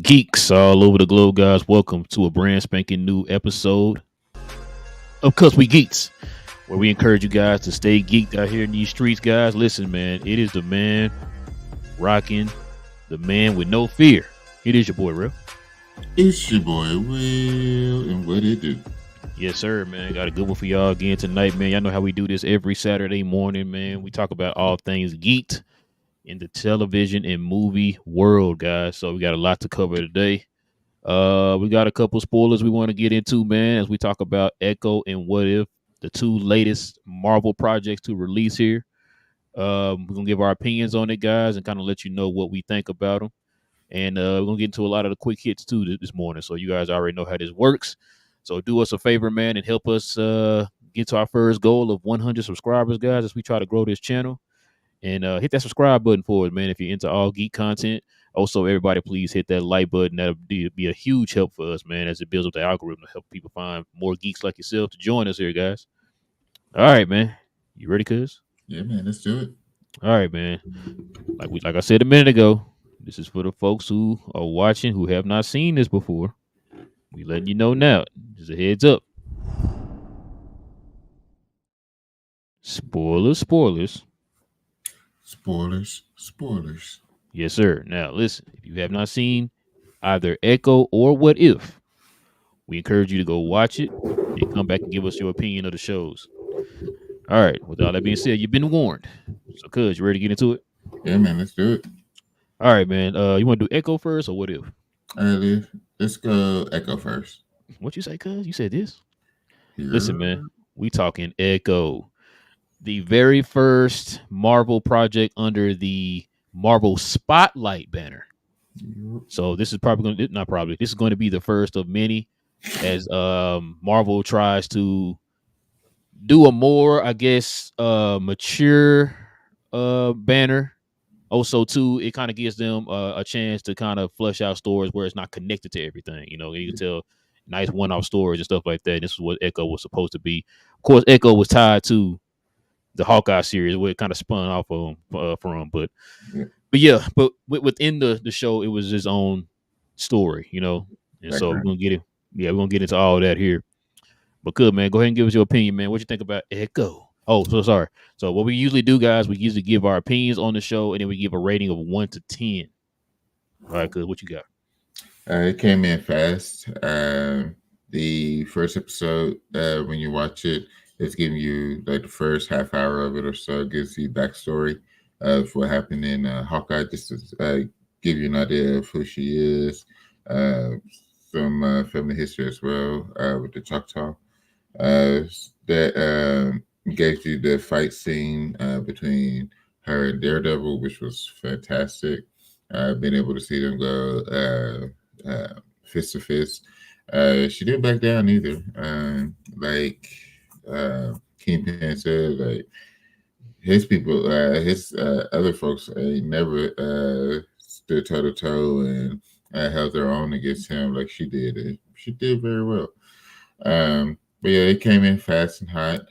Geeks all over the globe, guys. Welcome to a brand spanking new episode of Cause We Geeks, where we encourage you guys to stay geeked out here in these streets, guys. Listen, man, it is the man rocking, the man with no fear. It is your boy, Real. It's your boy Will, and what it do? Yes, sir, man. Got a good one for y'all again tonight, man. Y'all know how we do this every Saturday morning, man. We talk about all things geeked in the television and movie world, guys. So we got a lot to cover today. We got a couple spoilers we want to get into, man, as we talk about Echo and What If, the two latest Marvel projects to release here. We're gonna give our opinions on it, guys, and kind of let you know what we think about them. And we're gonna get into a lot of the quick hits too this morning, so you guys already know how this works. So do us a favor, man, and help us get to our first goal of 100 subscribers, guys, as we try to grow this channel. And hit that subscribe button for us, man, if you're into all geek content. Also, everybody, please hit that like button. That'll be a huge help for us, man, as it builds up the algorithm to help people find more geeks like yourself to join us here, guys. All right, man. You ready, cuz? Yeah, man, let's do it. All right, man. Like I said a minute ago, this is for the folks who are watching who have not seen this before. We letting you know now. Just a heads up. Spoilers. Spoilers. Yes, sir. Now, listen, if you have not seen either Echo or What If, we encourage you to go watch it and come back and give us your opinion of the shows. All right. With all that being said, you've been warned. So, cuz, you ready to get into it? Yeah, man, let's do it. All right, man. You want to do Echo first or What If? Let's go Echo first. What you say, cuz? You said this? Here. Listen, man, we talking Echo. The very first Marvel project under the Marvel Spotlight banner. So this is probably going to not probably this is going to be the first of many as Marvel tries to do a more, I guess, mature banner. Also, too, it kind of gives them a chance to kind of flesh out stories where it's not connected to everything. You know, you can tell nice one-off stories and stuff like that. This is what Echo was supposed to be. Of course, Echo was tied to the Hawkeye series, where it kind of spun off of from. But within the show, it was his own story, you know. And so we're gonna get it. Yeah, we're gonna get into all that here. But good, man. Go ahead and give us your opinion, man. What you think about Echo? Oh, so sorry. So what we usually do, guys, we usually give our opinions on the show, and then we give a rating of 1 to 10. All right, good. What you got? It came in fast. The first episode, when you watch it, it's giving you like the first half hour of it or so. It gives you backstory of what happened in Hawkeye, just to give you an idea of who she is. Some family history as well with the Choctaw. That gave you the fight scene between her and Daredevil, which was fantastic. Being able to see them go fist to fist. She didn't back down either. Like Kingpin said, like his people, his other folks, never stood toe to toe and held their own against him like she did. And she did very well. But yeah, it came in fast and hot.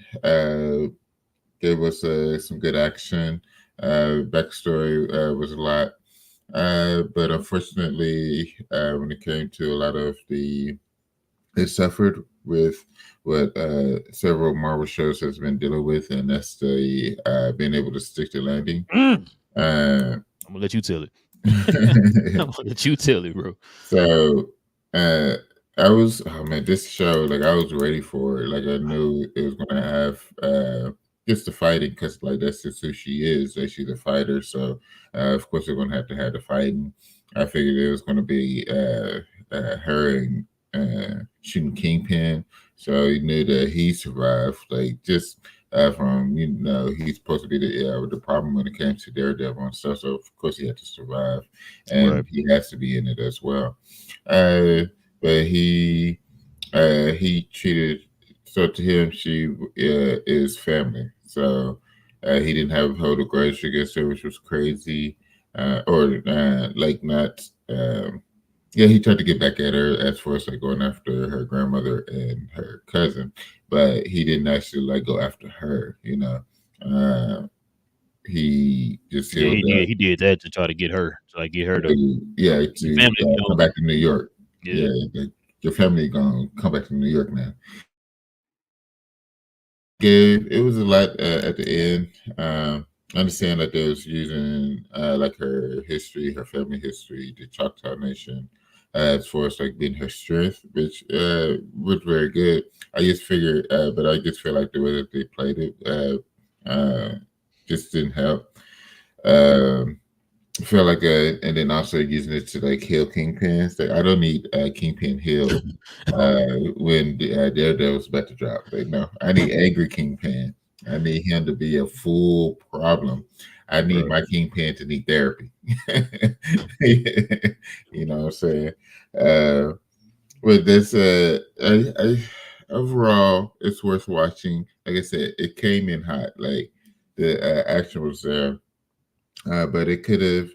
Gave us some good action. Backstory was a lot. But unfortunately, when it came to a lot of it suffered with what several Marvel shows has been dealing with, and that's the being able to stick to landing. I'm gonna let you tell it. I'm gonna let you tell it, bro. So I was, oh man, this show, like I was ready for it. Like I knew it was gonna have just the fighting, because like that's just who she is. Like she's a fighter, so of course they're gonna have to have the fighting. I figured it was gonna be her and shooting Kingpin, so you knew that he survived. Like just from he's supposed to be the problem when it came to Daredevil and stuff. So of course he had to survive, and he has to be in it as well. But he treated, so to him she is family. So he didn't hold a grudge against her, which was crazy, or like not. He tried to get back at her as far as like going after her grandmother and her cousin, but he didn't actually like go after her. he just Yeah, healed up. he did that to try to get her, to like get her to, Yeah, your to family, come back to New York. yeah, Yeah, your family gonna come back to New York now. It was a lot at the end. I understand that they was using like her history, her family history, the Choctaw Nation, as far as like being her strength, which was very good. I just figured, but I just feel like the way that they played it just didn't help. Um, I feel like, and then also using it to like heal kingpins. Like I don't need Kingpin healed when Daredevil's about to drop. Like no, I need angry Kingpin. I need him to be a full problem. I need right. my Kingpin to need therapy. You know what I'm saying? Uh, but this, overall, it's worth watching. Like I said, it came in hot. Like the action was there, but it could have.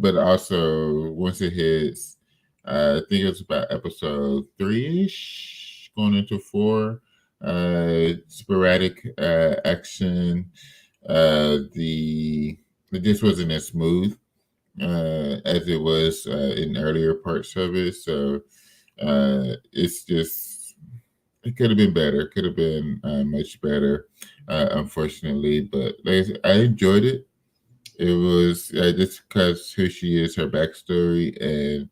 But also, once it hits, I think it was about episode 3-ish, going into 4. Sporadic action. The It just wasn't as smooth as it was in earlier parts of it. So it's just it could have been better. Could have been much better, unfortunately. But like I said, I enjoyed it. It was just because who she is, her backstory, and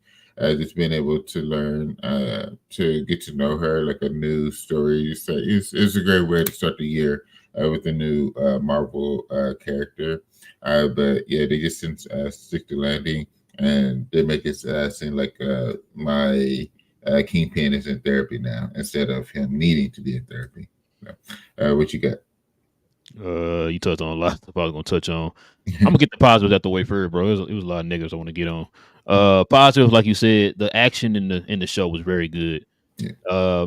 just being able to learn, to get to know her like a new story. So it's a great way to start the year with a new Marvel character. But yeah, they just didn't stick to landing, and they make it seem like my Kingpin is in therapy now instead of him needing to be in therapy. So, what you got? You touched on a lot of stuff I was gonna touch on. I'm gonna get the positives out the way first, bro. It was a lot of negatives I want to get on. Positives, like you said, the action in the show was very good. Yeah,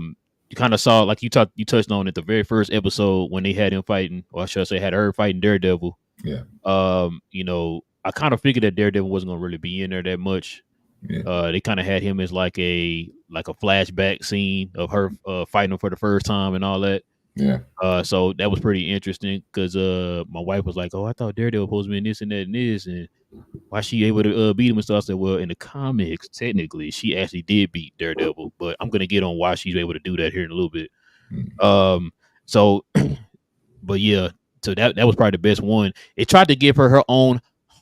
You kind of saw, like you touched on it, the very first episode when they had him fighting, or I should say, had her fighting Daredevil. yeah, You know, I kind of figured that Daredevil wasn't gonna really be in there that much. yeah, They kind of had him as like a flashback scene of her fighting him for the first time and all that. yeah, So that was pretty interesting because my wife was like, "Oh, I thought Daredevil was supposed to be in this and that and this, and why she able to beat him and stuff." I said, "Well, in the comics, technically, she actually did beat Daredevil, but I'm gonna get on why she's able to do that here in a little bit." mm, So, but yeah, so that was probably the best one. It tried to give her own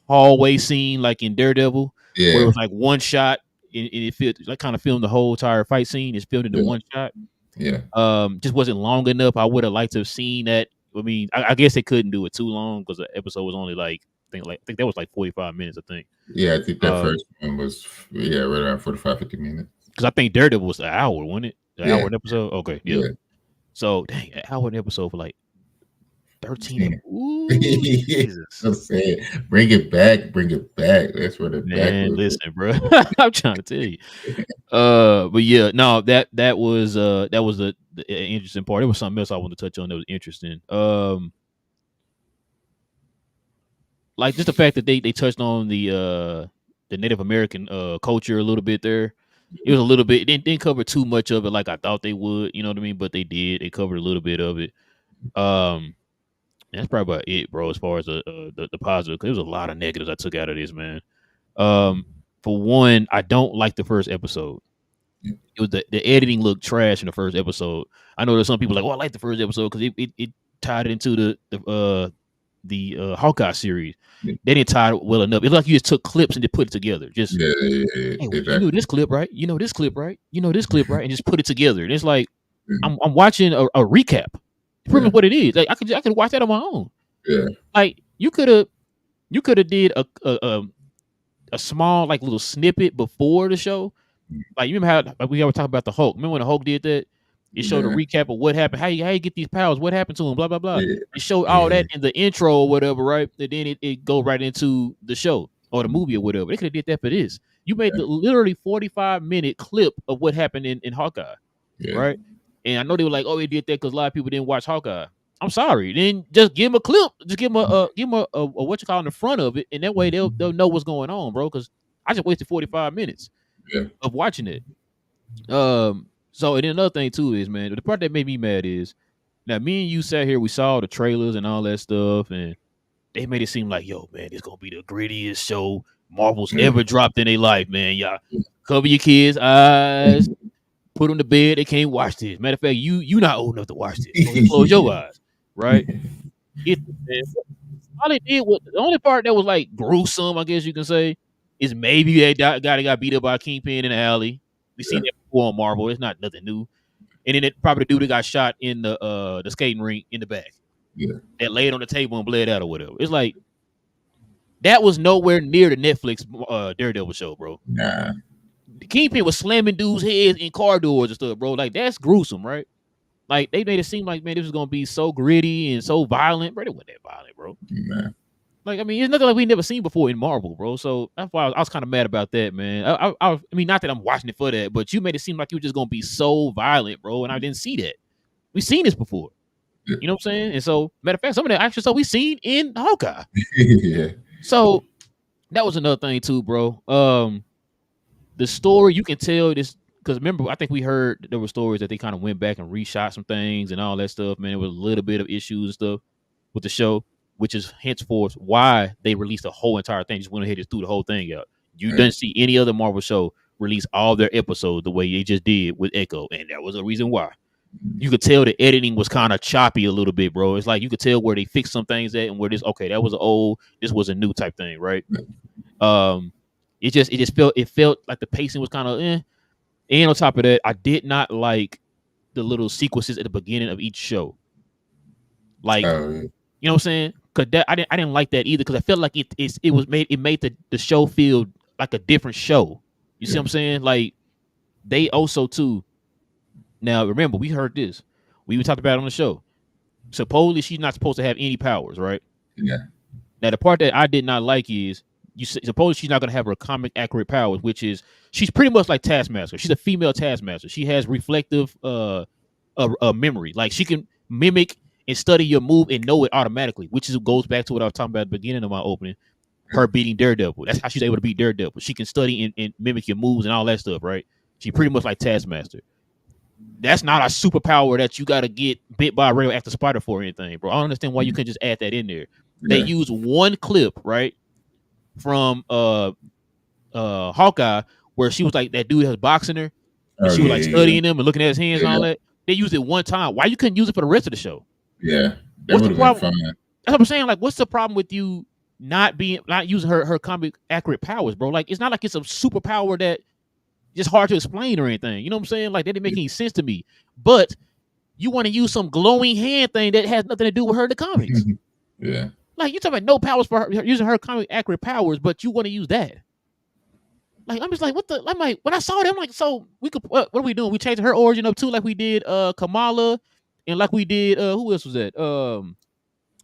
hallway scene, like in Daredevil, where it yeah, was like one shot, and it felt like kind of filmed the whole entire fight scene. It's filmed into yeah, one shot. yeah. Just wasn't long enough. I would have liked to have seen that. I mean, I guess they couldn't do it too long because the episode was only like I think that was like 45 minutes. I think. Yeah, I think that first one was right around 45, 50 minutes. Because I think Daredevil was an hour, wasn't it? An Yeah, hour an episode. Okay, yeah. yeah. So dang, an hour an episode for like 13. Yeah. Ooh, Jesus, I'm saying, bring it back, bring it back. That's where the back man, was. listen, bro. I'm trying to tell you. But yeah, no, that was the interesting part. There was something else I wanted to touch on that was interesting. Like just the fact that they touched on the Native American culture a little bit there. It was a little bit. It didn't cover too much of it like I thought they would. You know what I mean? But they did. They covered a little bit of it. Um, and that's probably about it, bro. As far as the positive, because there was a lot of negatives I took out of this, man. For one, I don't like the first episode. Yeah, It was the editing looked trash in the first episode. I know there's some people like, well, I like the first episode because it tied it into the Hawkeye series. yeah, They didn't tie it well enough. It's like you just took clips and they put it together. Just, yeah, yeah, yeah, hey, you know exactly. this clip, right? You know this clip, right? You know this clip, right? And just put it together. And it's like Mhm. I'm watching a recap. Pretty Yeah, much what it is. Like I could watch that on my own. yeah, Like you could have did a small like little snippet before the show. Like you remember how like, we always talk about the Hulk. Remember when the Hulk did that? It showed a yeah, recap of what happened, how you get these powers, what happened to him, blah blah blah. yeah, It showed all yeah, that in the intro or whatever, right? And then it go right into the show or the movie or whatever. They could have did that for this. You made the literally 45-minute clip of what happened in Hawkeye, yeah, right? And I know they were like, oh, they did that because a lot of people didn't watch Hawkeye. I'm sorry. Then just give them a clip. Just give them a what you call in the front of it, and that way they'll know what's going on, bro. Because I just wasted 45 minutes yeah, of watching it. So and then another thing too is, man, the part that made me mad is now me and you sat here, we saw the trailers and all that stuff, and they made it seem like, yo, man, it's gonna be the grittiest show Marvel's Yeah. ever dropped in their life, man. Y'all cover your kids' eyes, put them to bed. They can't watch this. Matter of fact, you not old enough to watch this. Go ahead, close your eyes, right? It, man, all they did was the only part that was like gruesome, I guess you can say, is maybe that guy that got beat up by a kingpin in the alley. We seen Yeah. that before on Marvel. It's not nothing new. And then it probably the dude that got shot in the skating rink in the back Yeah. that laid on the table and bled out or whatever. It's like that was nowhere near the Netflix Daredevil show, bro. Nah. The Kingpin was slamming dudes' heads in car doors and stuff, bro. Like that's gruesome, right? Like they made it seem like, man, this was gonna be so gritty and so violent, bro. It wasn't that violent, bro. Nah. Like I mean, it's nothing like we never seen before in Marvel, bro. So that's why I was kind of mad about that, man. I mean, not that I'm watching it for that, but you made it seem like you were just gonna be so violent, bro, and I didn't see that. We seen this before. Yeah. You know what I'm saying? And so, matter of fact, some of the action stuff we seen in Hawkeye. Yeah. So that was another thing too, bro. The story you can tell this because remember, I think we heard there were stories that they kind of went back and reshot some things and all that stuff. Man, it was a little bit of issues and stuff with the show, which is henceforth why they released the whole entire thing. Just went ahead and threw the whole thing out. You Right. didn't see any other Marvel show release all their episodes the way they just did with Echo, and that was a reason why. You could tell the editing was kind of choppy a little bit, bro. It's like you could tell where they fixed some things at and where this okay, that was an old, this was a new type thing, right? Um, it felt like the pacing was kind of And on top of that, I did not like the little sequences at the beginning of each show. Like, Oh, yeah. you know what I'm saying? Cause that I didn't like that either because I felt like it made the show feel like a different show. You see Yeah. what I'm saying? Like they also too. Now remember, we heard this. We talked about it on the show. Supposedly she's not supposed to have any powers, right? Yeah. Now the part that I did not like is suppose she's not gonna have her comic accurate powers, which is she's pretty much like Taskmaster. She's a female Taskmaster. She has reflective memory. Like she can mimic and study your move and know it automatically, which is goes back to what I was talking about at the beginning of my opening. Her beating Daredevil. That's how she's able to beat Daredevil. She can study and mimic your moves and all that stuff, right? She pretty much like Taskmaster. That's not a superpower that you got to get bit by a radioactive spider for or anything, bro. I don't understand why you couldn't just add that in there. They Yeah. use one clip, right, from Hawkeye, where she was like that dude was boxing her, and Oh, she was yeah. like Yeah. studying him and looking at his hands and all Yeah. that. They used it one time. Why you couldn't use it for the rest of the show? Yeah. That What's the would have been problem? fun. That's what I'm saying. Like, what's the problem with you not using her comic accurate powers, bro? Like, it's not like it's a superpower that just hard to explain or anything. You know what I'm saying? Like, that didn't make any sense to me. But you want to use some glowing hand thing that has nothing to do with her in the comics. Yeah. Like, you talking about no powers for her using her comic accurate powers, but you want to use that. Like, I'm just like, what the? I'm like, when I saw it, I'm like, so we could, what are we doing? We changing her origin up too, like we did Kamala, and like we did who else was that?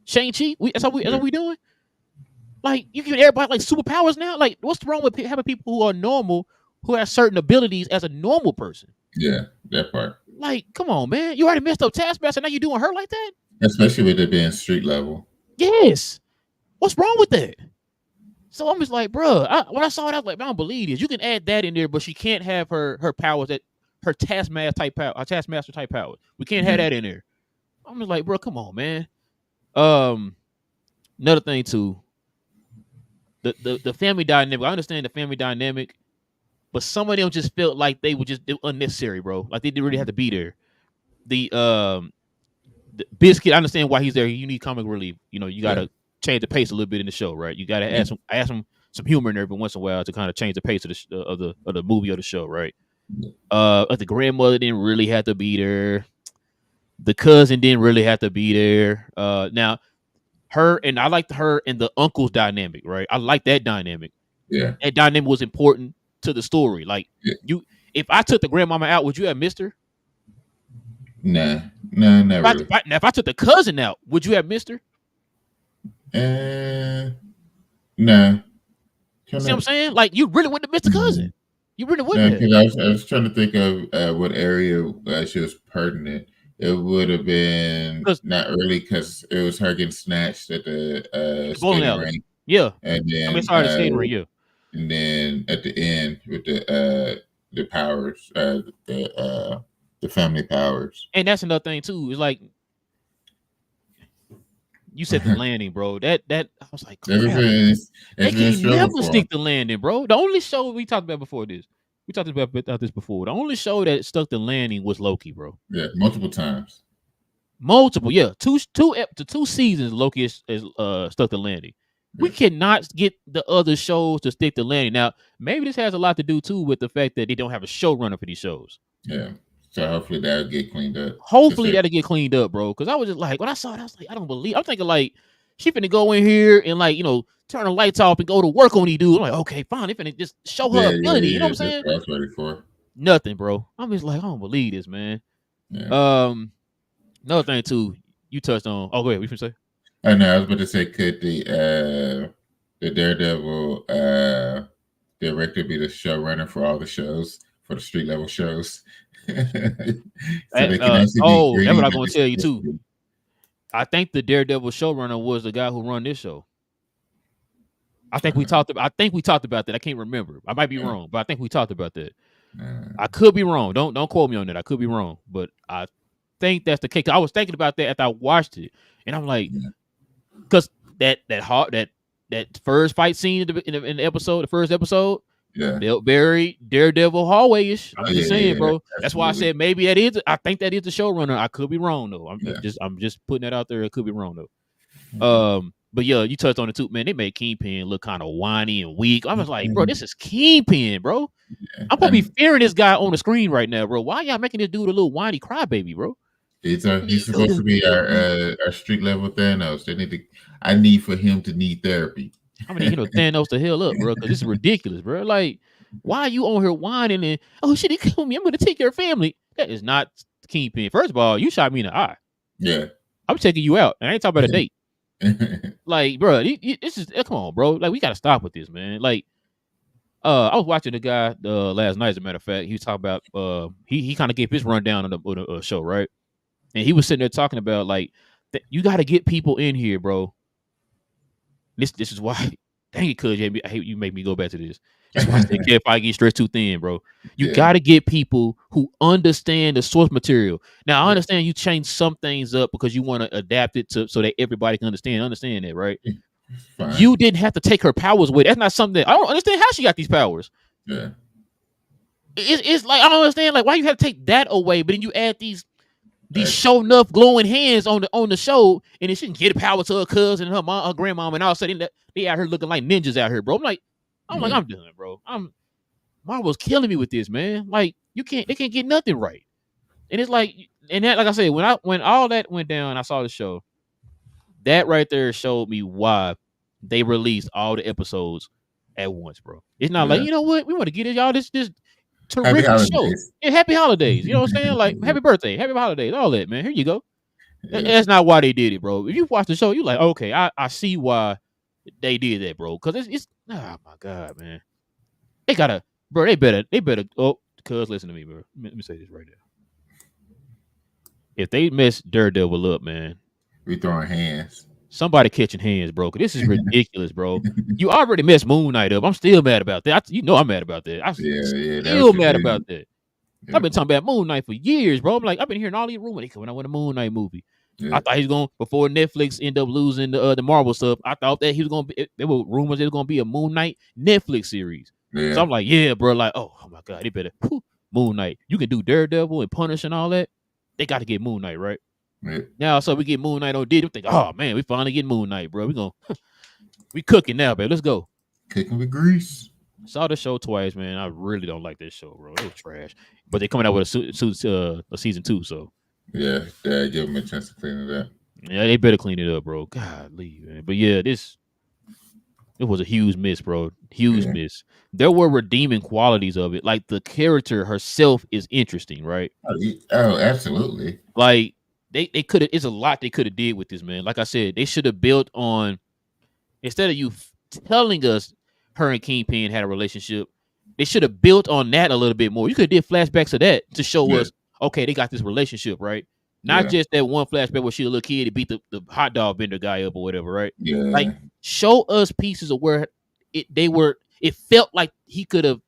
Shang-Chi. That's what we doing. Like, you give everybody like superpowers now. Like, what's wrong with having people who are normal, who have certain abilities as a normal person? Yeah. That part. Like, come on, man. You already messed up Taskmaster. Now you doing her like that? Especially with it being street level. Yes. What's wrong with that? So I'm just like, bro. When I saw it, I was like, I don't believe this. You can add that in there, but she can't have her powers that her Taskmaster type powers. We can't have that in there. I'm just like, bro, come on, man. Another thing too. The family dynamic. I understand the family dynamic, but some of them just felt like they were just unnecessary, bro. Like they didn't really have to be there. The Biscuit, I understand why he's there. You need comic relief. You know, you gotta change the pace a little bit in the show, right? You gotta add some humor in there every once in a while to kind of change the pace of the movie or the show, right? The grandmother didn't really have to be there. The cousin didn't really have to be there. Now her and I liked her and the uncle's dynamic, right? I like that dynamic. Yeah. That dynamic was important to the story. Like if I took the grandmama out, would you have missed her? Nah, not really. If I took the cousin out, would you have missed her? Nah. See what I'm saying? Like you really wouldn't have missed the cousin. You really wouldn't have. Because I was trying to think of what area she was pertinent. It would have been not really because it was her getting snatched at the skating rink. Yeah, and then sorry, the skating rink. Yeah, and then at the end with the powers, the family powers. And that's another thing too. Is like You said the landing, bro. That I was like, It's crap. been They it's been a can't struggle never for him. stick the landing, bro. The only show we talked about before this, we talked about this before. The only show that stuck the landing was Loki, bro. Yeah, multiple times. Multiple, yeah, two seasons. Loki is stuck the landing. We Yeah, cannot get the other shows to stick the landing. Now, maybe this has a lot to do too with the fact that they don't have a showrunner for these shows. yeah. So hopefully that'll get cleaned up. Cause Hopefully that'll get cleaned up, bro. Because I was just like, when I saw it, I was like, I don't believe. I'm thinking like she finna go in here and like turn the lights off and go to work on these dudes. I'm like, okay, fine. They finna just show her ability. You know what I'm that's saying? what I was ready for. Nothing, bro. I'm just like, I don't believe this, man. Yeah. Another thing too, you touched on. Oh, go ahead. What you finna say? I know. I was about to say, could the Daredevil director be the showrunner for all the shows for the street level shows? So they can actually be Oh, that's what green I'm and gonna just tell you too. I think the Daredevil showrunner was the guy who run this show. I think we talked about. I think we talked about that. I can't remember. I might be wrong, but I think we talked about that. I could be wrong. Don't quote me on that. I could be wrong, but I think that's the case. I was thinking about that after I watched it, and I'm like, because that first fight scene in the episode, the first episode, yeah, felt very Daredevil hallway-ish. I'm just saying, yeah, bro. That's why I absolutely. said maybe that is. I think that is the showrunner. I could be wrong though. Yeah. I'm just putting that out there. It could be wrong though. Yeah. But yeah, you touched on it too, man. They made Kingpin look kind of whiny and weak. I was like, bro, this is Kingpin, bro. Yeah. I'm supposed to be fearing this guy on the screen right now, bro. Why y'all making this dude a little whiny crybaby, bro? He's supposed to be our street level Thanos. I need for him to need therapy. I'm gonna need Thanos the hell up, bro, because this is ridiculous, bro. Like, why are you on here whining and oh shit, he killed me. I'm gonna take your family. That is not Kingpin. First of all, you shot me in the eye. Yeah. I'm taking you out. And I ain't talking about a date. Like, bro, this is come on, bro. Like, we gotta stop with this, man. Like, I was watching the guy last night. As a matter of fact, he was talking about he kind of gave his rundown on the show, right? And he was sitting there talking about like you got to get people in here, bro. This is why. Dang it, cuz I hate you make me go back to this. That's why I said if I get stretched too thin, bro. You got to get people who understand the source material. Now I understand you change some things up because you want to adapt it to so that everybody can understand that, right? Fine. You didn't have to take her powers away. That's not something that I don't understand how she got these powers. Yeah. It's like I don't understand like why you have to take that away, but then you add these show enough glowing hands on the show, and then she can get power to her cousin and her mom, her grandmom, and all of a sudden they out here looking like ninjas out here, bro. I'm like, I'm done, bro. Marvel's killing me with this, man. Like they can't get nothing right, and it's like, and that, like I said, when all that went down, I saw the show. That right there showed me why they released all the episodes at once, bro. It's not like, you know what, we want to get y'all this terrific show. Yeah, happy holidays. You know what I'm saying? Like, happy birthday, happy holidays, all that, man. Here you go. That's not why they did it, bro. If you watch the show, you like, okay, I see why they did that, bro. Because it's oh my god, man. They gotta, bro. They better. Oh, cuz listen to me, bro. Let me say this right now. If they mess Daredevil up, man, we throwing hands. Somebody catching hands, bro. This is ridiculous, bro. You already messed Moon Knight up. I'm still mad about that. I'm mad about that. I'm still mad about that. Yeah. I've been talking about Moon Knight for years, bro. I'm like, I've been hearing all these rumors. They coming out with a Moon Knight movie. Yeah. I thought he was going before Netflix ended up losing the Marvel stuff. I thought that he was going to be. There were rumors it was going to be a Moon Knight Netflix series. Yeah. So I'm like, yeah, bro. Like, oh my god, they better Moon Knight. You can do Daredevil and Punish and all that. They got to get Moon Knight, right? Yeah. Now, so we get Moon Knight on Disney. We think, oh man, we finally get Moon Knight, bro. We cooking now, babe. Let's go. Cooking with grease. Saw the show twice, man. I really don't like this show, bro. It was trash. But they're coming out with a season 2, so yeah, give them a chance to clean it up. Yeah, they better clean it up, bro. Golly, man. But yeah, it was a huge miss, bro. Huge miss. There were redeeming qualities of it. Like the character herself is interesting, right? Oh, absolutely. Like they could have. It's a lot they could have did with this, man. Like I said, they should have built on instead of you telling us her and Kingpin had a relationship. They should have built on that a little bit more. You could have did flashbacks of that to show us, okay, they got this relationship, right? Not just that one flashback where she a little kid to beat the hot dog vendor guy up or whatever, right? Yeah. Like show us pieces of where it felt like he could have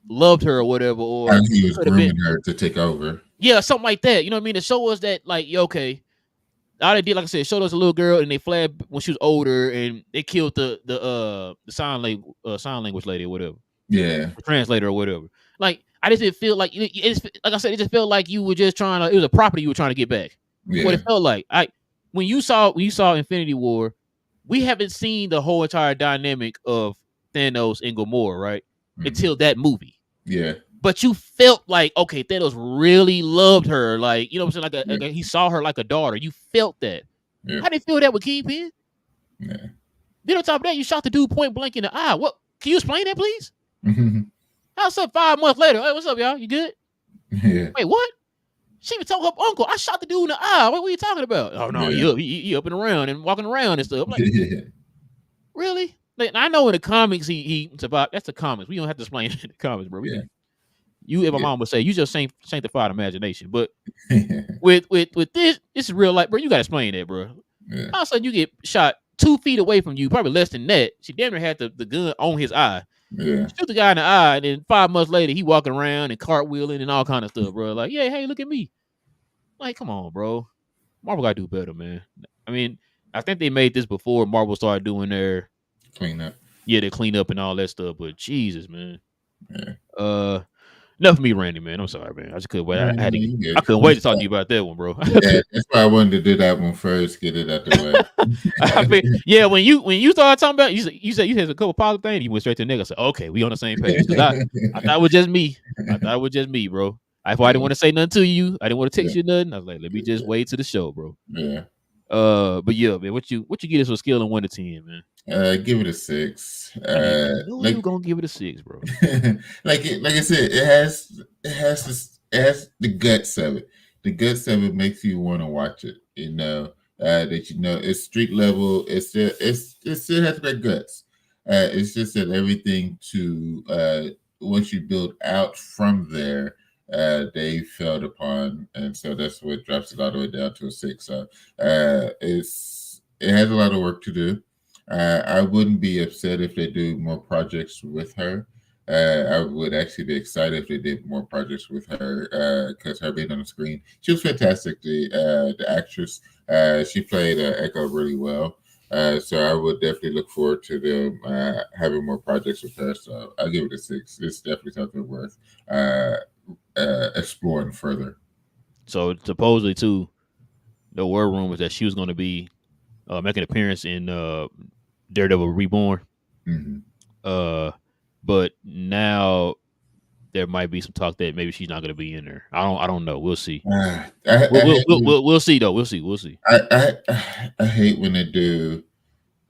loved her or whatever, or he was grooming her to take over. Yeah, something like that. You know what I mean? To show us that, like, okay, all they did, like I said, showed us a little girl, and they flagged when she was older, and they killed the sign language lady or whatever, Yeah. the translator or whatever. Like I just didn't feel like like I said, it just felt like you were just trying to. It was a property you were trying to get back. That's what Yeah. it felt like. When you saw Infinity War, we haven't seen the whole entire dynamic of Thanos and Gamora, right? Mhm. Until that movie. Yeah. But you felt like, okay, Thanos really loved her. Like, you know what I'm saying? Yeah. He saw her like a daughter. You felt that. Yeah. How did you feel that with Kingpin? Yeah. Then on top of that, you shot the dude point blank in the eye. What? Can you explain that, please? Mhm. How's up 5 months later? Hey, what's up, y'all? You good? Yeah. Wait, what? She even told her uncle, I shot the dude in the eye. What were you talking about? Oh, no, Yeah. he up and around and walking around and stuff. I'm like, Yeah. really? Like, I know in the comics, it's about, that's the comics. We don't have to explain the comics, bro. We Yeah. can, if my Yeah. mom would say, you just sanctified imagination. But Yeah. with this is real life, bro. You gotta explain that, bro. Yeah. All of a sudden, you get shot 2 feet away from you, probably less than that. She damn near had the gun on his eye. Yeah. Shoot the guy in the eye, and then 5 months later, he walking around and cartwheeling and all kind of stuff, bro. Like, yeah, hey, look at me. Like, come on, bro. Marvel gotta do better, man. I mean, I think they made this before Marvel started doing their Clean up. their cleanup and all that stuff. But Jesus, man. Yeah. Enough of me, Randy, man. I'm sorry, man. I just couldn't wait. No, I had no, to. you I good. couldn't wait to talk to you about that one, bro. Yeah, that's why I wanted to do that one first, get it out the I way. mean, yeah, when you started talking about you said you had a couple positive things, you went straight to the nigga. I said, okay, we on the same page. Because I thought it was just me. I thought it was just me, bro. I didn't want to say nothing to you. I didn't want to Yeah. text you nothing. I was like, let me just wait to the show, bro. Yeah. But yeah, man, what you get us a scale of 1 to 10, man? Give it a 6. I knew you were gonna give it a 6, bro. Like I said, it has the guts of it. The guts of it makes you want to watch it. That it's street level. It still has that guts. It's just that everything to once you build out from there, they felt upon, and so that's what drops it all the way down to a 6. So it has a lot of work to do. I wouldn't be upset if they do more projects with her. I would actually be excited if they did more projects with her because her being on the screen, she was fantastic. The actress, she played Echo really well. So I would definitely look forward to them having more projects with her. So I'll give it a 6. It's definitely something worth exploring further. So supposedly too, the word rumors that she was gonna be making an appearance in Daredevil Reborn. Mm-hmm. But now there might be some talk that maybe she's not going to be in there. I don't know. We'll see. We'll see though. We'll see. I hate when they do.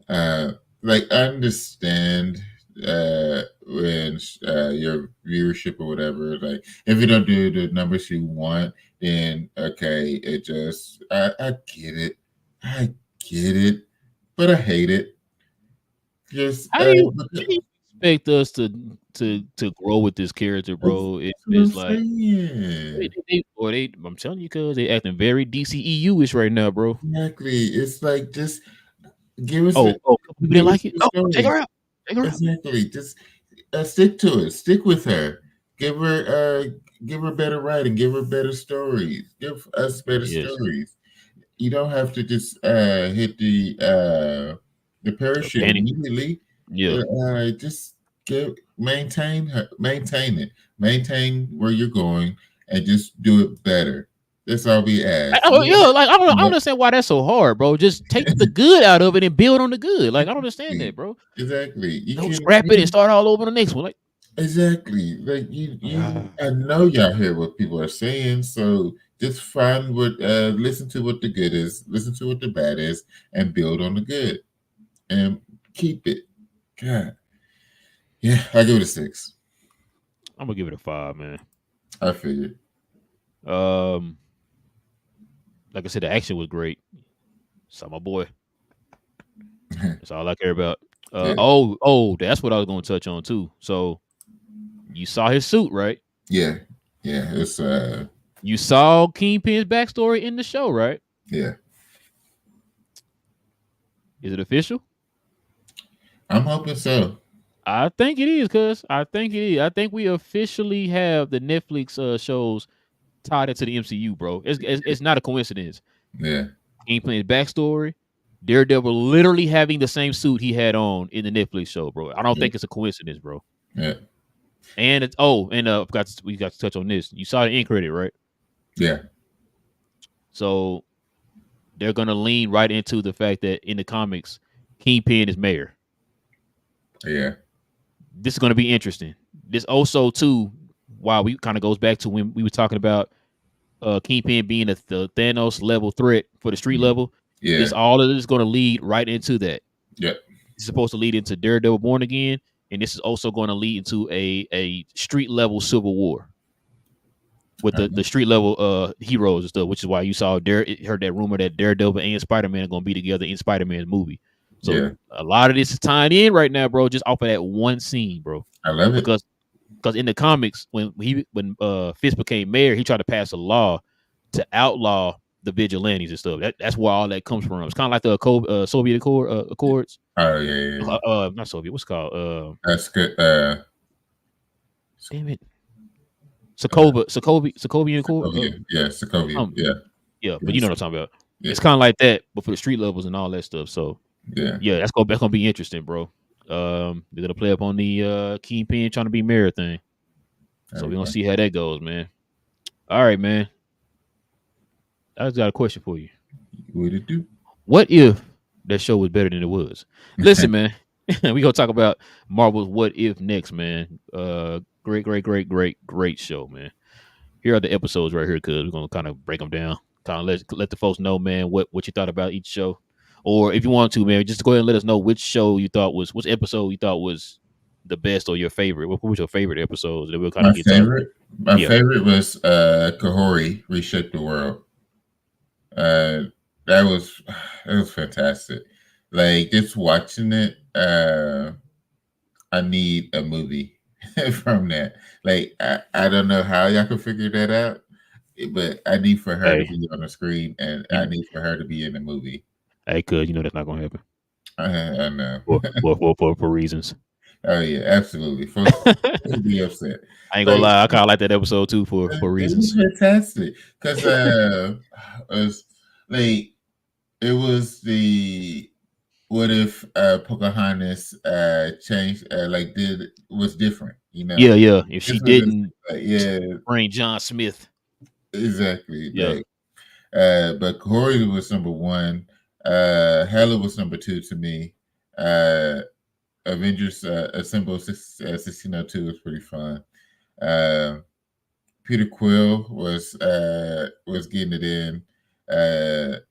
Like I understand when your viewership or whatever. Like if you don't do the numbers you want, then okay, it just I I get it, but I hate it. Just How do you expect us to grow with this character, bro? that's what I'm It's like saying. I'm telling you, cuz they acting very DCEU-ish right now, bro. Exactly. It's like just give us Oh, people didn't give us like it. the Oh, take story. her out. Take her out. Exactly. Just stick to it. Stick with her. Give her better writing. Give her better stories. Give us better Yes. stories. You don't have to just hit the parachute Panic. immediately. Yeah. Just maintain it, maintain where you're going, and just do it better. That's all we ask. Yeah, like I don't Yeah, understand why that's so hard, bro. Just take the good out of it and build on the good. Like I don't understand that, bro. exactly. Don't scrap it and start all over the next one. Like Exactly. Like I know y'all hear what people are saying, so just find listen to what the good is, listen to what the bad is, and build on the good, and keep it. God, yeah, I give it a 6. I'm gonna give it a 5, man. I figured. Um, like I said, the action was great. Saw my boy. That's all I care about. Yeah, That's what I was gonna touch on too. So you saw his suit, right? yeah, yeah. It's You saw Kingpin's backstory in the show, right? yeah. Is it official? I'm hoping so. I think it is, cuz I think it is. I think we officially have the Netflix shows tied into the MCU, bro. It's not a coincidence. Yeah, Kingpin's backstory, Daredevil literally having the same suit he had on in the Netflix show, bro. I don't Yeah, think it's a coincidence, bro. yeah, And we got to touch on this. You saw the end credit, right? yeah, So they're gonna lean right into the fact that in the comics, Kingpin is mayor. yeah, This is gonna be interesting. This also too, while we kind of goes back to when we were talking about Kingpin being the Thanos level threat for the street mm, level. yeah, This all of this is going to lead right into that. yeah. It's supposed to lead into Daredevil Born Again, and this is also going to lead into a street level civil war with the street level heroes and stuff. Which is why you saw heard that rumor that Daredevil and Spider Man are going to be together in Spider Man's movie. So Yeah, a lot of this is tying in right now, bro. Just off of that one scene, bro. I love it. Because in the comics, when Fisk became mayor, he tried to pass a law to outlaw the vigilantes and stuff. That's where all that comes from. It's kind of like the Soviet Accords. Oh yeah, yeah, yeah. Not Soviet. What's it called? That's good. Damn it, Uh, Sokovian Accord. Sokovia. Yeah, Sokovia. Yeah, Yeah, but you know yes, what I'm talking about. yeah, It's kind of like that, but for the street levels and all that stuff. So yeah. yeah, that's gonna be interesting, bro. They're gonna play up on the Kingpin trying to be mayor thing. There So we we're gonna go. see how that goes, man. All right, man. I just got a question for you. What it do? What if that show was better than it was? Listen, man, we gonna talk about Marvel's What If next, man. Great show, man. Here are the episodes right here, because we're gonna kind of break them down. Kind of let the folks know, man, what you thought about each show, or if you want to, man, just go ahead and let us know which show you thought was which episode you thought was the best or your favorite. What was your favorite episodes? That we'll kind of My get to. favorite, my Yeah, favorite was Kahori Reshape the World. Uh, that was it was fantastic. Like just watching it, I need a movie from that. Like I don't know how y'all can figure that out, but I need for her to hey, be on the screen, and I you, need for her to be in the movie. hey, cuz you know that's not gonna happen I know. for reasons. Oh yeah, absolutely. Folks will be upset. I ain't gonna Like lie, I kind of like that episode too for it was reasons. fantastic because it was like it was the what if Pocahontas changed like did was different, you know? Yeah, yeah. If she This was just didn't like yeah, bring John Smith, exactly. yeah, Like but Corey was number one. Hella was number two to me. Uh Avengers Assemble 1602 was pretty fun. Uh, Peter Quill was getting it in.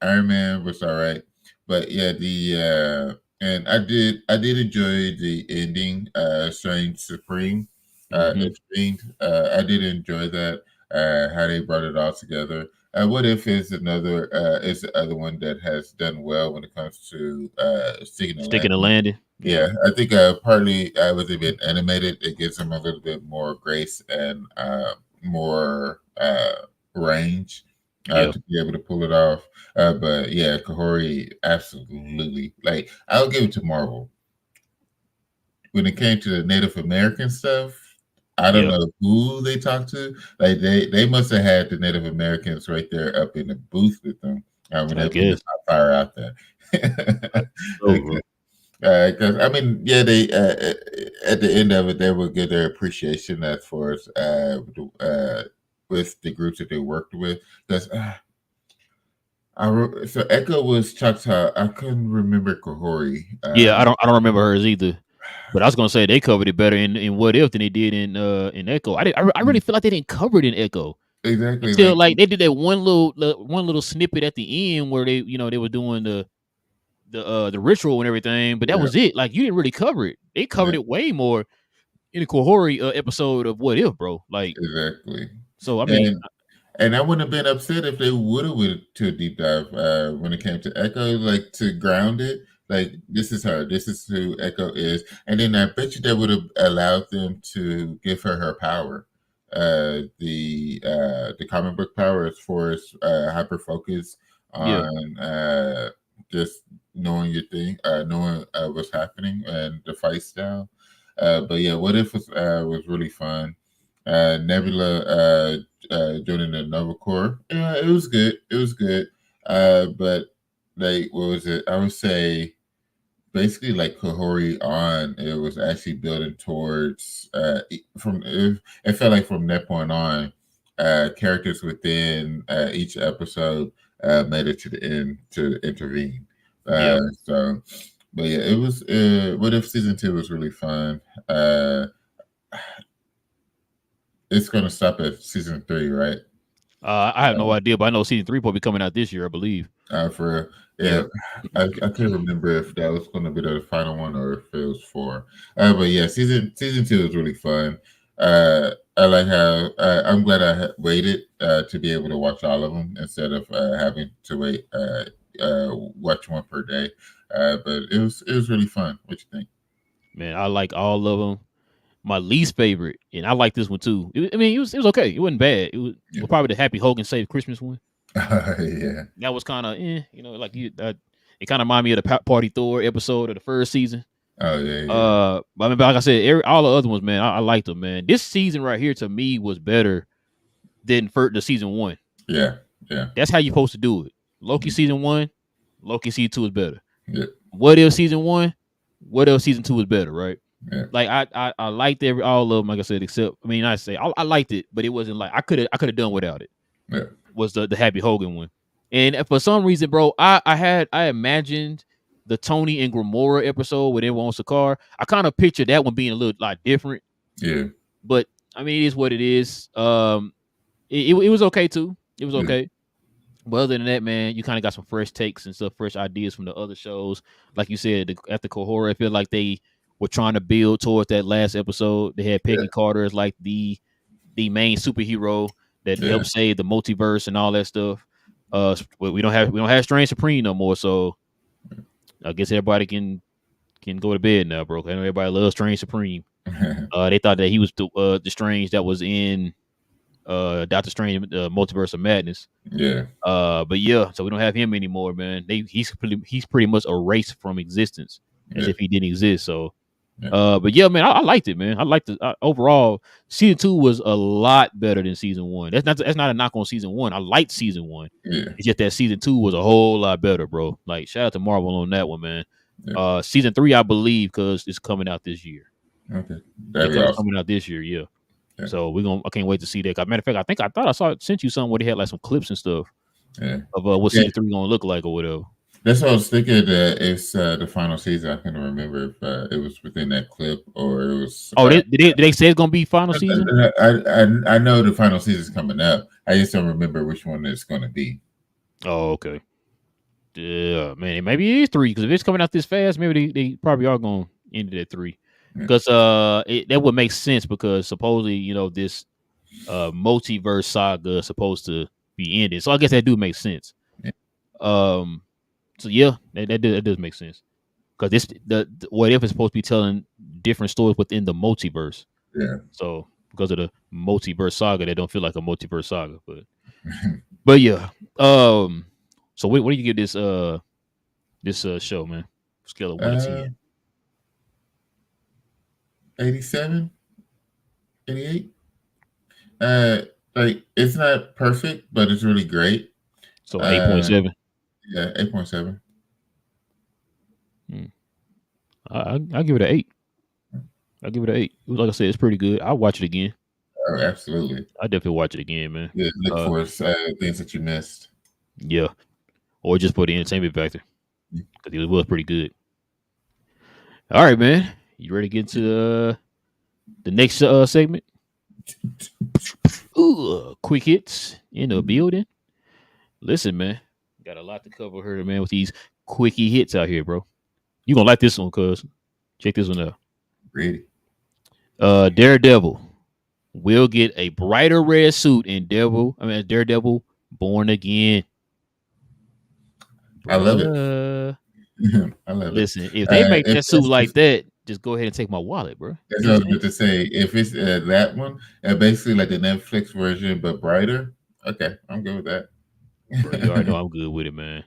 Iron Man was all right, but yeah, the and I did enjoy the ending. Strange Supreme, hmm Extreme. I did enjoy that. How they brought it all together. What if is the other one that has done well when it comes to sticking the sticking the landing. landing. Yeah, Yeah, I think partly with it being animated, it gives them a little bit more grace and more range yeah, to be able to pull it off. But yeah, Kahori, absolutely. Like, I'll give it to Marvel. When it came to the Native American stuff, I don't yeah. know who they talked to. Like, they must have had the Native Americans right there up in the booth with them when I they put the guess top fire out there. so, bro. Because I mean, yeah, they at the end of it, they will get their appreciation as far as with the groups that they worked with. Because so Echo was Choctaw. I couldn't remember Kahori. Yeah, I don't remember hers either. But I was gonna say they covered it better in What If than they did in Echo. I really feel like they didn't cover it in Echo Exactly, until like like they did that one little snippet at the end where they were doing the ritual and everything, but that yeah, was it. Like you didn't really cover it. They yeah, covered it way more in the Kohori episode of What If, bro. Like exactly. so, I mean, And I wouldn't have been upset if they would have went to a deep dive when it came to Echo, like to ground it. Like this is her, this is who Echo is, and then I bet you that would have allowed them to give her her power, the comic book power as far as hyper focus yeah, on just knowing your thing, knowing what's happening and the fight style. But yeah, what if was really fun. Nebula joining the Nova Corps. Yeah, it was good. It was good. But like what was it? I would say basically like Kahori on, it was actually building towards it felt like from that point on, characters within each episode made it to the end to intervene. Yep. So, but yeah, it was. What if season two was really fun? It's gonna stop at season three, right? I have no idea, but I know season 3 will be coming out this year, I believe. For Yeah. yeah, I couldn't remember if that was going to be the final one or if it was four. But yeah, season two is really fun. I like how I'm glad waited to be able to watch all of them instead of having to wait watch one per day. But it was really fun. What you think? Man, I like all of them. My least favorite, and I like this one too. I mean, it was okay. It wasn't bad. It was Yeah, probably the Happy Hogan Save Christmas one. yeah. That was kind of, like it kind of reminded me of the Party Thor episode of the first season. Oh yeah, yeah, But I mean, but like I said, all the other ones, man, I liked them, man. This season right here to me was better than the season 1. yeah, yeah, That's how you supposed to do it. Loki season 1, Loki season 2 is better. yeah, What if season 1? What if season 2 is better, right? yeah, Like I liked all of them, like I said, except I liked it, but it wasn't like I could have done without it. yeah, Was the Happy Hogan one, and for some reason, bro, I imagined the Tony and Gamora episode where they were on Sakaar. I kind of pictured that one being a little lot different, yeah, but I mean, it is what it is. It was okay too. It was yeah, okay. But other than that, man, you kind of got some fresh takes and stuff, fresh ideas from the other shows. Like you said, after Kohora, I feel like they were trying to build towards that last episode. They had yeah, Peggy Carter as like the main superhero that yeah, helped save the multiverse and all that stuff. We don't have Strange Supreme no more, so I guess everybody can go to bed now, bro. I know everybody loves Strange Supreme. They thought that he was the Strange that was in Doctor Strange Multiverse of Madness. yeah, But yeah, so we don't have him anymore, man. He's pretty much erased from existence as yeah, if he didn't exist. So, yeah, but yeah, man, I liked it, man. I liked it overall. Season 2 was a lot better than season 1. That's not a knock on season 1. I liked season 1. yeah, It's just that season 2 was a whole lot better, bro. Like shout out to Marvel on that one, man. yeah. Season 3, I believe, because it's coming out this year. Okay, Yeah, that'd be because it's awesome. coming out this year. Yeah. Yeah, So I can't wait to see that. Matter of fact, I thought sent you something where they had like some clips and stuff yeah, of what yeah. season 3 gonna look like or whatever. That's what I was thinking. It's the final season. I couldn't remember if it was within that clip or it was. Oh, did they say it's gonna be final season? I know the final season's coming up. I just don't remember which one it's going to be. Oh, okay. Yeah, man. Maybe it is 3 because if it's coming out this fast, maybe they probably are gonna end it at 3. Yeah, Because that would make sense because supposedly this multiverse saga is supposed to be ended. So I guess that do make sense. yeah, Um. So yeah, that does make sense because this the what if it's supposed to be telling different stories within the multiverse. yeah. So because of the multiverse saga, they don't feel like a multiverse saga. But yeah. So what do you give this show, man? Scale of 1 to 10. 87, 88. Like it's not perfect, but it's really great. So an Uh, 8.7. yeah, 8.7. Hmm. I give it an 8. I give it an 8. Like I said, it's pretty good. I'll watch it again. Oh, absolutely. I definitely watch it again, man. Yeah, look Uh, for things that you missed. yeah, or just for the entertainment factor because it was pretty good. All right, man. You ready to get into the next segment? Ooh, quick hits in the building. Listen, man, got a lot to cover here, man, with these quickie hits out here, bro. You gonna like this one, cuz. Check this one out. Ready? Daredevil will get a brighter red suit in Daredevil Born Again. I love it. Bruh. I love Listen, it. if they make If that suit like that, just go ahead and take my wallet, bro. that's You know what I what was I'm about to say. If it's that one, basically like the Netflix version but brighter, okay, I'm good with that. saying? Bro, you already know I'm good with it, man.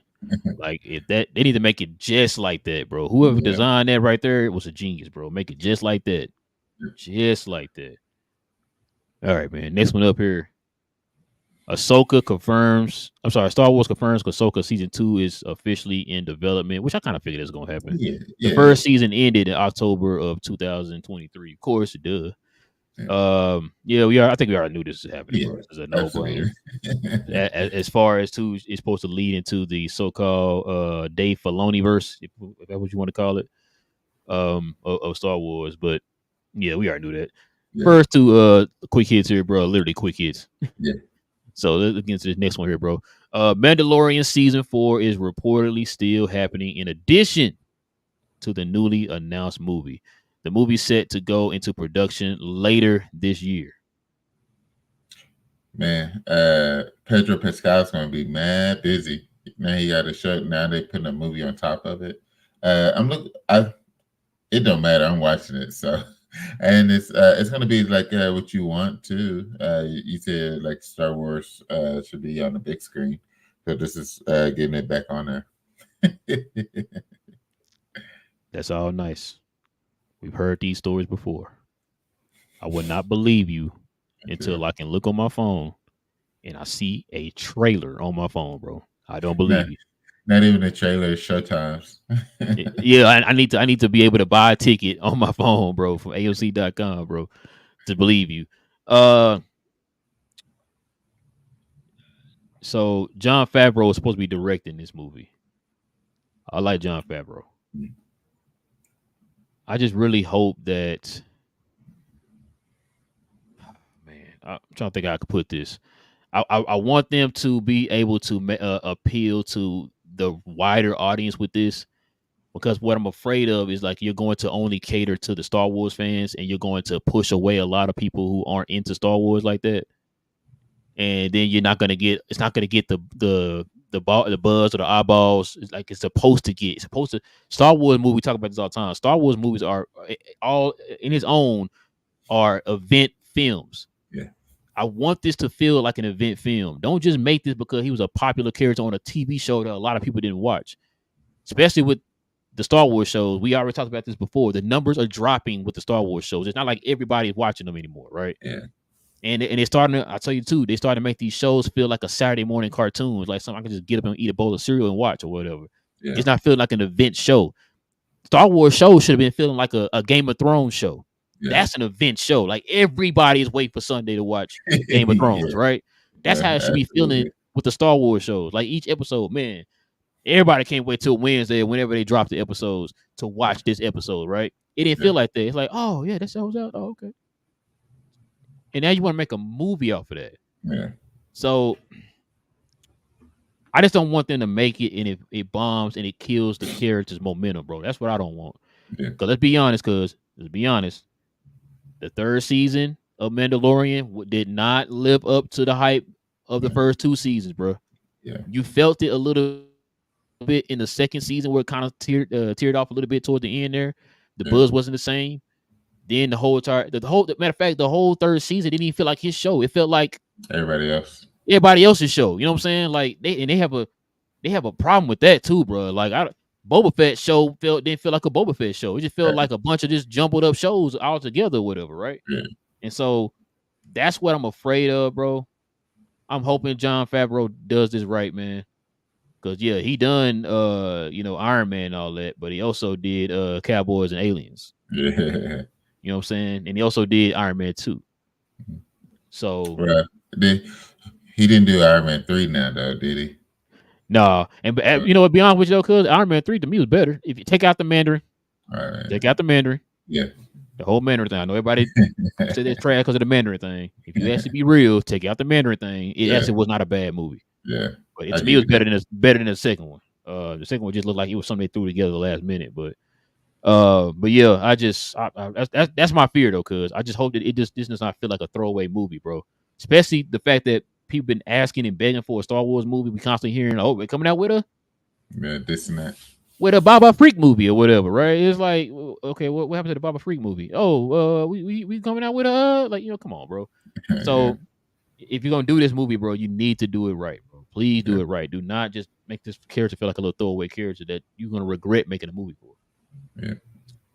Like if that they need to make it just like that, bro. Whoever Yeah. designed that right there was a genius, bro. Make it just like that. Just like that. All right, man. Next one up here. Ahsoka confirms. I'm sorry, Star Wars confirms Ahsoka season 2 is officially in development, which I kind of figured that's gonna happen. Yeah, The yeah, yeah, first season ended in October of 2023. Of course, it does. yeah, Yeah, we are. I think we already knew this is happening, yeah. bro. This is a no brainer. Absolutely. As far as to it's supposed to lead into the so-called Dave Filoni verse, if that's what you want to call it, of Star Wars. But yeah, we already knew that. Yeah, First two quick hits here, bro. Literally quick hits. yeah, So let's get into this next one here, bro. Mandalorian season 4 is reportedly still happening in addition to the newly announced movie. The movie set to go into production later this year. man. Pedro Pascal's gonna be mad busy. Now he got a show. Now they putting a movie on top of it. I'm look. I It don't matter. I'm watching it. So, and it's gonna be like what you want to. You said like Star Wars should be on the big screen, so this is getting it back on there. That's all nice. We've heard these stories before. I would not believe you Yeah. until I can look on my phone and I see a trailer on my phone, bro. I don't Not, believe you. not even the trailer. Showtimes. Yeah, I need to be able to buy a ticket on my phone, bro, from AOC.com, bro, to believe you. Uh, so John Favreau is supposed to be directing this movie. I like John Favreau. I just really hope that, man, I'm trying to think how I could put this. I want them to be able to appeal to the wider audience with this, because what I'm afraid of is like you're going to only cater to the Star Wars fans and you're going to push away a lot of people who aren't into Star Wars like that. And then you're not going to get it's not going to get the buzz or the eyeballs it's like it's supposed to get. It's supposed to. Star Wars movie, we talk about this all the time. Star Wars movies are all in its own are event films. Yeah, I want this to feel like an event film. Don't just make this because he was a popular character on a TV show that a lot of people didn't watch. Especially with the Star Wars shows. We already talked about this before. The numbers are dropping with the Star Wars shows. It's not like everybody's watching them anymore, right? yeah, And they're starting to, I tell you too, they starting to make these shows feel like a Saturday morning cartoons, like something I can just get up and eat a bowl of cereal and watch or whatever. yeah, It's not feeling like an event show. Star Wars show should have been feeling like a Game of Thrones show. yeah, That's an event show. Like everybody is waiting for Sunday to watch Game of Thrones, yeah. right? That's how it should be feeling Absolutely. with the Star Wars shows. Like each episode, man, everybody can't wait till Wednesday or whenever they drop the episodes to Yeah, watch this episode, right? It didn't yeah, feel like that. It's like, oh yeah, that show's out. Oh, okay. And now you want to make a movie off of that. yeah, So I just don't want them to make it and it bombs and it kills the character's momentum, bro. That's what I don't want. yeah, Cause let's be honest, the third season of Mandalorian did not live up to the hype of the yeah, first two seasons, bro. yeah, You felt it a little bit in the second season where it kind of teared off a little bit toward the end there. The yeah. buzz wasn't the same. Then the matter of fact, the whole third season didn't even feel like his show. It felt like Everybody else. everybody else's show. You know what I'm saying? Like they have a problem with that too, bro. Like Boba Fett show didn't feel like a Boba Fett show. It just felt Right. like a bunch of just jumbled up shows all together, or whatever, right? Yeah, And so that's what I'm afraid of, bro. I'm hoping John Favreau does this right, man. Cause yeah, he done Iron Man and all that, but he also did Cowboys and Aliens. yeah. You know what I'm saying? And he also did Iron Man 2. So Well, did, he didn't do Iron Man 3 now, though, did he? nah, and Uh, you know what? Be honest with you, though, cause Iron Man 3 to me was better. If you take out the Mandarin, all right. take out the Mandarin, Yeah. the whole Mandarin thing. I know everybody said it's trash because of the Mandarin thing. If you actually be real, take out the Mandarin thing. It Yeah. actually was not a bad movie, Yeah. but I to me, it give was you that. better than the second one. The second one just looked like it was something they threw together the last minute, but yeah, that's my fear though, cause I just hope that this does not feel like a throwaway movie, bro. Especially the fact that people been asking and begging for a Star Wars movie. We constantly hearing, oh, they're coming out Yeah, this and that. with a Baba Freak movie or whatever, right? It's like, okay, what happened to the Baba Freak movie? Oh, we coming out with a like, come on, bro. Yeah. So if you're gonna do this movie, bro, you need to do it right, bro. Please Yeah. do it right. Do not just make this character feel like a little throwaway character that you're gonna regret making a movie for. Yeah.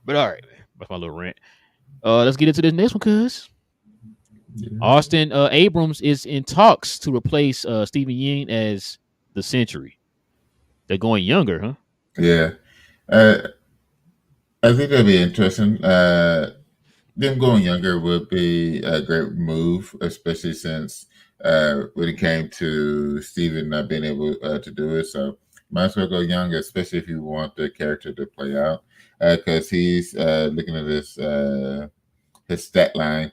But all right, man. That's my little rant. Let's get into this next one, cuz. Yeah. Austin Abrams is in talks to replace Stephen Yeun as the Century. They're going younger, huh? Yeah. Uh, I think that'd be interesting. Them going younger would be a great move, especially since when it came to Steven not being able to do it. So might as well go younger, especially if you want the character to play out. Because he's looking at his stat line.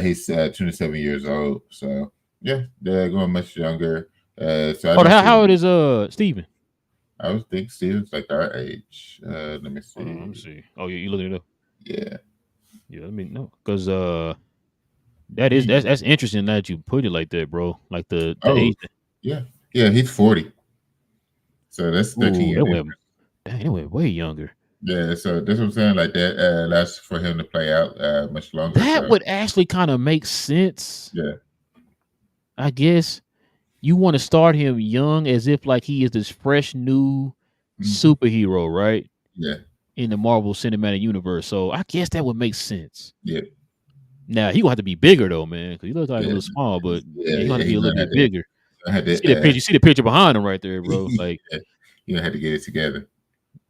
He's 27 years old. So yeah, they're going much younger. So I Oh, don't see how old them. is Steven? I would think Steven's like our age. Let me Hold on, let me see. see. Oh, you looking it up? Yeah. Yeah, let me know because He that's interesting that you put it like that, bro. Like the oh age. yeah. Yeah, he's 40. So that's 13 Ooh, years. that went dang, it went way younger. Yeah, so that's what I'm saying. Like that, that's for him to play out much longer. That So would actually kind of make sense, yeah, I guess. You want to start him young as if like he is this fresh new hmm superhero, right? yeah, In the Marvel Cinematic Universe. So I guess that would make sense. yeah, Now he gonna have to be bigger though, man, because he looks like a yeah, little small, but yeah, yeah, he gonna have yeah. to be He's a little gonna bit have to, bigger. gonna have You see that picture? to You see the picture behind him right there, bro. Like, yeah, you gonna have to get it together.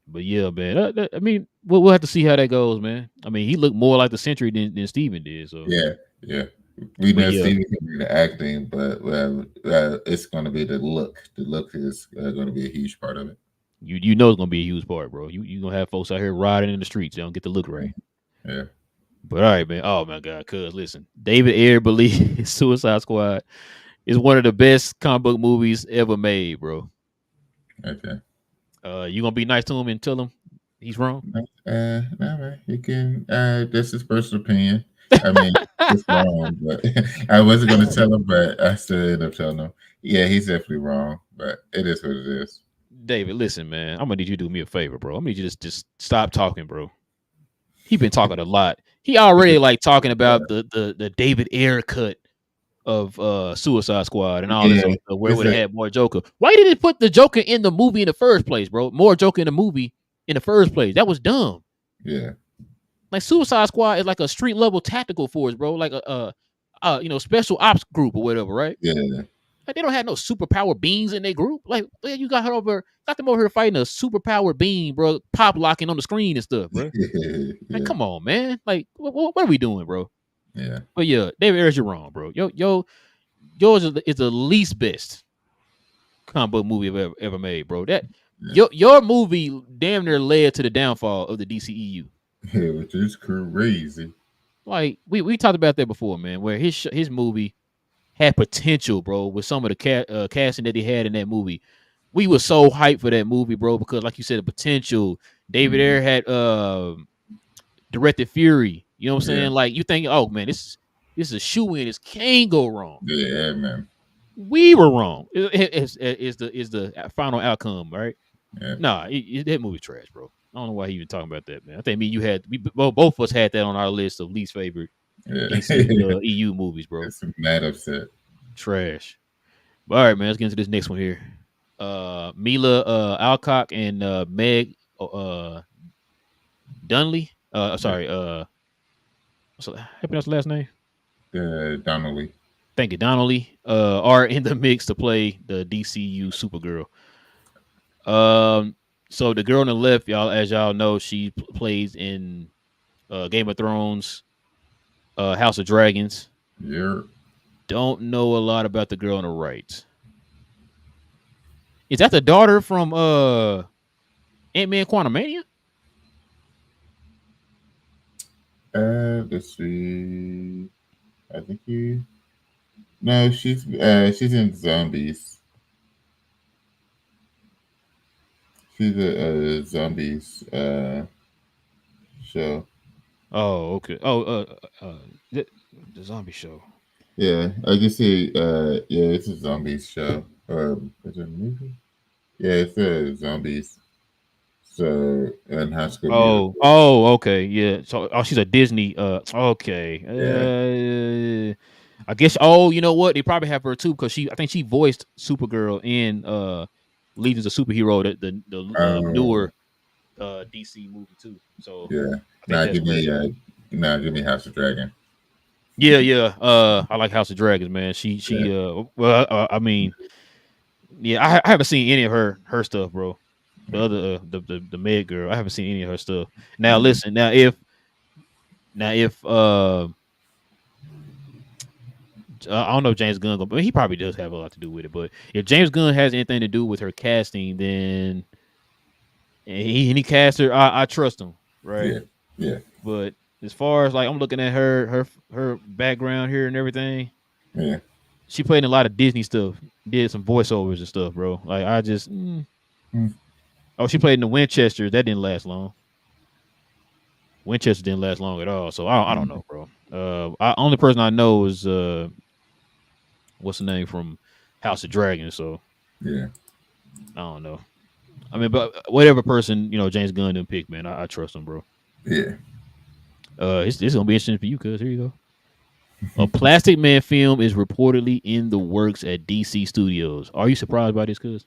but yeah, man. I mean, we'll have to see how that goes, man. I mean, he looked more like the Century than Steven did. So, Yeah, yeah. We but know yeah, Steven can do the acting, but it's gonna be the look. The look is gonna be a huge part of it. you know it's gonna be a huge part, bro. You gonna have folks out here riding in the streets. They don't get the look right. Yeah. But all right, man. Oh my God, cuz listen, David Ayer believes Suicide Squad is one of the best comic book movies ever made, bro. Okay. You gonna be nice to him and tell him he's wrong? No, man. You can. That's his personal opinion. I mean, it's wrong, but I wasn't going to tell him, but I still ended up telling him. Yeah, he's definitely wrong, but it is what it is. David, listen, man. I'm gonna need you to do me a favor, bro. I'm gonna need you to just stop talking, bro. He been talking a lot. He already like talking about the David Ayer cut of Suicide Squad and all this Yeah, other stuff where it it's would have a had more Joker. Why did it put the Joker in the movie in the first place, bro? More Joker in the movie in the first place. That was dumb. yeah, Like Suicide Squad is like a street level tactical force, bro. Like special ops group or whatever, right? yeah, Like they don't have no superpower beings in their group. Like man, you got them over here fighting a superpower being, bro, pop locking on the screen and stuff, bro. Like, yeah, come on, man. Like, what are we doing, bro? yeah, But yeah, David Ayers, you're wrong, bro. Yours is the least best comic book movie I've ever made, bro. That yeah, your movie damn near led to the downfall of the DCEU. yeah, which is crazy. Like we talked about that before, man. Where his movie had potential, bro, with some of the casting that he had in that movie. We were so hyped for that movie, bro, because like you said, the potential. David hmm Ayer had directed Fury. You know what I'm Yeah, saying? Like you think, oh man, this is a shoe in. This can't go wrong. yeah, man. We were wrong. Is the final outcome, right? Yeah, Nah, that movie trash, bro. I don't know why he even talking about that, man. I think me you had both of us had that on our list of least favorite yeah. DC EU movies, bro. It's mad upset. Trash. But all right, man. Let's get into this next one here. Mila Alcock and Meg Dunley. Yeah, Sorry. How you pronounce the last name? Donnelly. Thank you, Donnelly. Are in the mix to play the DCU Supergirl. So the girl on the left, y'all, as y'all know, she plays in Game of Thrones, House of Dragons. You're Don't know a lot about the girl on the right. Is that the daughter from Ant-Man Quantumania? let's see. I think you. No, she's in zombies. She's a zombies show. Oh, okay. Oh, the, the zombie show. Yeah, I can see. Yeah, it's a zombies show. Is it a movie? Yeah, it's a zombies. So and High School Oh, Musical. oh, okay, yeah. So, oh, she's a Disney. Okay. Yeah. I guess. Oh, you know what? They probably have her too because I think she voiced Supergirl in Legions of Superhero, the Um. newer DC movie too. So Yeah. I think Now that's give where. me. Now give me House of Dragon. Yeah, yeah. I like House of Dragons, man. Yeah. Well, I mean, yeah, I haven't seen any of her stuff, bro. The other, the Meg girl, I haven't seen any of her stuff. Now, Yeah. listen, now if I don't know if James Gunn, but he probably does have a lot to do with it. But if James Gunn has anything to do with her casting, then and he cast her, I trust him, right? Yeah. Yeah. But as far as like I'm looking at her background here and everything, Yeah. she played in a lot of Disney stuff, did some voiceovers and stuff, bro. Like I just, Mm. oh, she played in the Winchester. That didn't last long. Winchester didn't last long at all. So I don't Mm. know, bro. Only person I know is what's the name from House of Dragons. So Yeah. I don't know. I mean, but whatever person James Gunn didn't pick, man, I trust him, bro. Yeah. It's gonna be interesting for you, cuz here you go. A Plastic Man film is reportedly in the works at DC Studios. Are you surprised by this, cuz?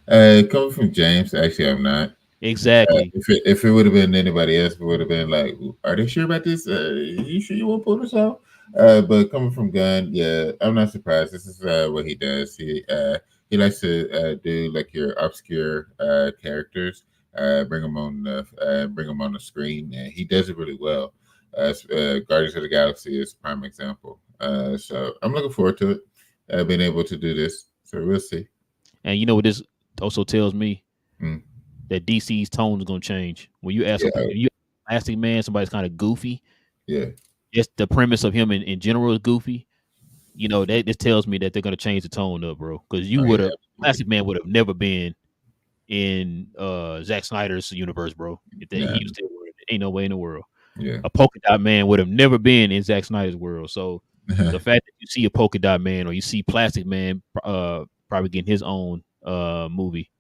Coming from James, actually, I'm not. Exactly. If it would have been anybody else, it would have been like, "Are they sure about this? You sure you won't pull this out?" But coming from Gunn, yeah, I'm not surprised. This is what he does. He likes to do like your obscure characters, bring them on the screen, and he does it really well. Guardians of the Galaxy is a prime example. So I'm looking forward to it. Being able to do this, so we'll see. And you know what this also tells me? Mm, That DC's tone is gonna change. When you ask some yeah, people, you Plastic Man, somebody's kind of goofy. yeah. Just the premise of him in general is goofy. That this tells me that they're gonna change the tone up, bro. Because you Oh would yeah, have absolutely. Plastic Man would have never been in Zack Snyder's universe, bro. If that Yeah, he was still working, ain't no way in the world. yeah. A polka dot man would have never been in Zack Snyder's world. So the fact that you see a polka dot man or you see Plastic Man probably getting his own movie,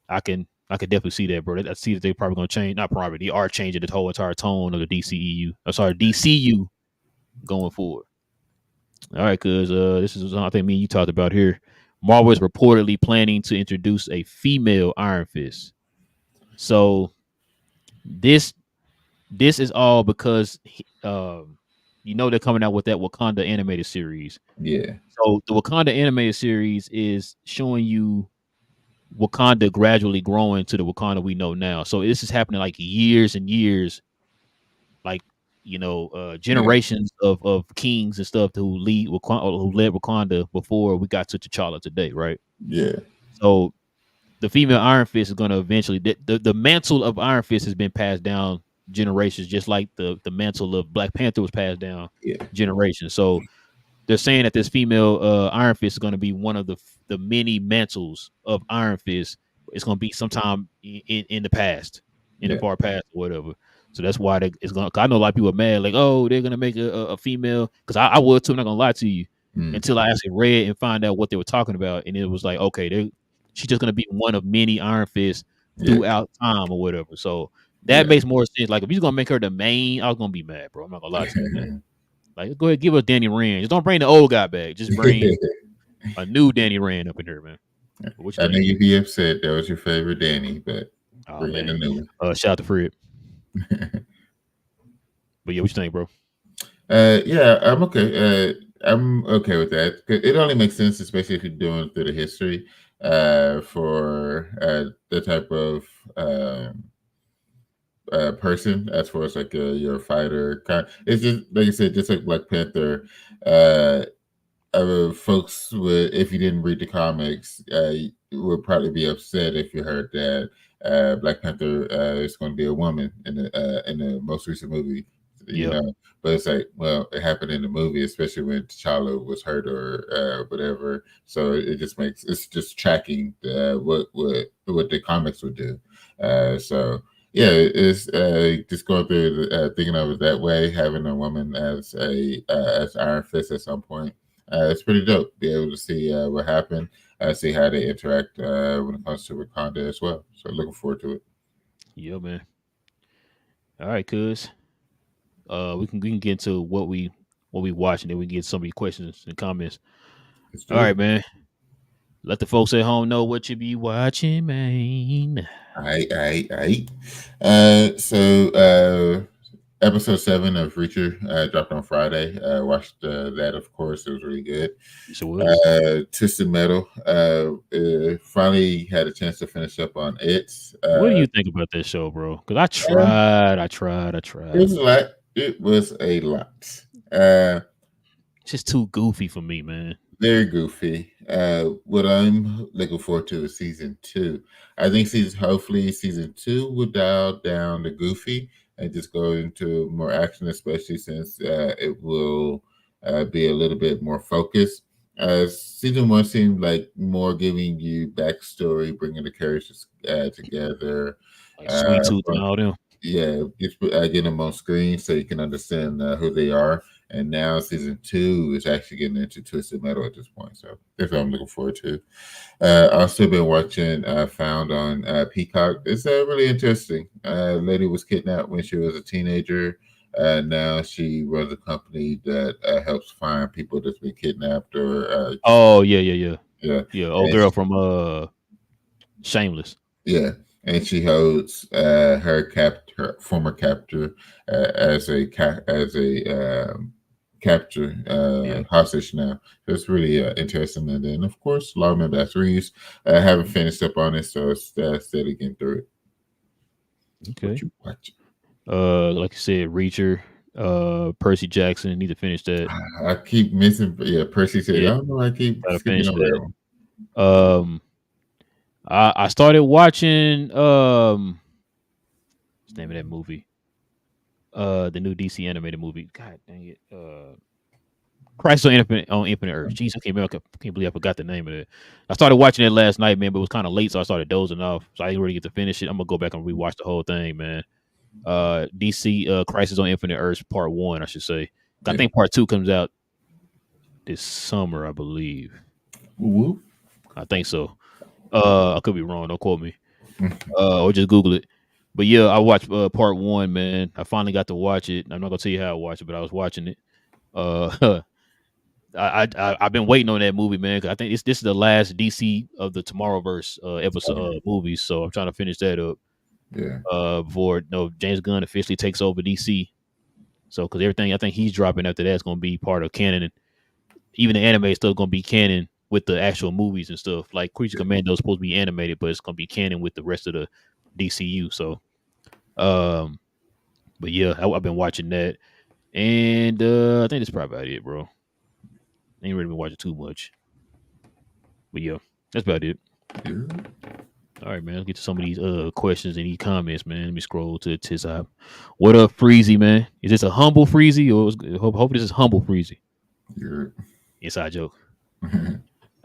I can definitely see that, bro. I see that they're probably gonna change. Not probably, they are changing the whole entire tone of the DCEU. I'm sorry, DCU going forward. All right, cause this is something I think me and you talked about here. Marvel is reportedly planning to introduce a female Iron Fist. So this this is all because they're coming out with that Wakanda animated series. Yeah, So the Wakanda animated series is showing you Wakanda gradually growing to the Wakanda we know now. So this is happening like years and years, like yeah, generations of kings and stuff who lead Wakanda, who led Wakanda before we got to T'Challa today, right? yeah, So the female Iron Fist is going to eventually the mantle of Iron Fist has been passed down generations, just like the mantle of Black Panther was passed down yeah, generations. So they're saying that this female Iron Fist is going to be one of the many mantles of Iron Fist. It's going to be sometime in the past, in the yeah. far past, or whatever. So that's why it's going. I know a lot of people are mad, like, oh, they're going to make a female. Because I would too. I'm not going to lie to you. Mm, Until I actually read and find out what they were talking about, and it was like, okay, she's just going to be one of many Iron Fists yeah, throughout time or whatever. So that yeah. makes more sense. Like if you're going to make her the main, I was going to be mad, bro. I'm not going to lie to you, man. Like, go ahead, give us Danny Rand. Just don't bring the old guy back. Just bring a new Danny Rand up in here, man. But what you I know think? you'd be upset. That was your favorite Danny, but Oh bring in a man. new one. Shout out to Fred. But yeah, what you think, bro? Yeah, I'm okay with that. It only makes sense, especially if you're doing it through the history, for the type of person as far as like you're a fighter. It's just like you said, just like Black Panther. Uh, Folks would, if you didn't read the comics, would probably be upset if you heard that Black Panther is going to be a woman in the most recent movie. You Yep. know, but it's like, well, it happened in the movie, especially when T'Challa was hurt or whatever. So it just makes it's just tracking what the comics would do. So yeah, it's just going through thinking of it that way, having a woman as Iron Fist at some point. It's pretty dope. Be able to see what happened, see how they interact when it comes to Wakanda as well. So looking forward to it. Yep, man. All right, cuz. We can get into what we watch and then we get some of your questions and comments. Let's All do it. right, man. Let the folks at home know what you be watching, man. All right. So Episode 7 of Reacher dropped on Friday. Watched that, of course. It was really good. Yes, it was. Twisted Metal. Finally had a chance to finish up on it. What do you think about that show, bro? Because I Uh, tried, I tried, I it tried. was a lot. It was a lot. Uh, It's just too goofy for me, man. Very goofy. What I'm looking forward to is season 2. I think hopefully season 2 will dial down the goofy and just go into more action, especially since it will be a little bit more focused. Season 1 seemed like more giving you backstory, bringing the characters together. Like Sweet Uh, Tooth and all them. yeah, getting them on screen so you can understand who they are. And now season 2 is actually getting into Twisted Metal at this point. So that's what I'm looking forward to. I've also been watching Found on Peacock. It's really interesting. Lady was kidnapped when she was a teenager. Now she runs a company that helps find people that's been kidnapped or Oh yeah, yeah, yeah, yeah, yeah. Old and girl from Shameless. yeah, and she holds her former captor as a capture Yeah. hostage now. So it's really interesting. And then of course, Lawman Bass Reeves. I haven't finished up on it, so it's steady getting through it. What Okay. you watch? Like you said, Reacher, Percy Jackson. Need to finish that. I keep missing. Yeah, Percy said, Yeah, I don't know. I keep gotta skipping finish over that that. one. Um, I started watching what's the name of that movie? The new DC animated movie. God dang it. Crisis on Infinite Earth. Jeez, I can't believe I forgot the name of it. I started watching it last night, man, but it was kind of late, so I started dozing off. So I didn't really get to finish it. I'm gonna go back and rewatch the whole thing, man. DC Crisis on Infinite Earth Part 1, I should say. I Yeah. think Part 2 comes out this summer, I believe. Woo. I think so. I could be wrong. Don't quote me. Or just Google it. But yeah, I watched Part 1, man. I finally got to watch it. I'm not gonna tell you how I watched it, but I was watching it. Uh, I've been waiting on that movie, man. 'Cause I think this is the last DC of the Tomorrowverse episode movies, so I'm trying to finish that up Yeah. before James Gunn officially takes over DC. So because everything I think he's dropping after that's going to be part of canon, and even the anime is still going to be canon with the actual movies and stuff. Like Creature Commando is supposed to be animated, but it's going to be canon with the rest of the DCU. So, um, but yeah, I've been watching that, and I think that's probably about it, bro. Ain't really been watching too much. But yeah, that's about it. Yeah. All right, man. Let's get to some of these questions and these comments, man. Let me scroll to the top. What up, Freezy, man? Is this a humble Freezy or hope this is humble Freezy? Yeah. Inside joke.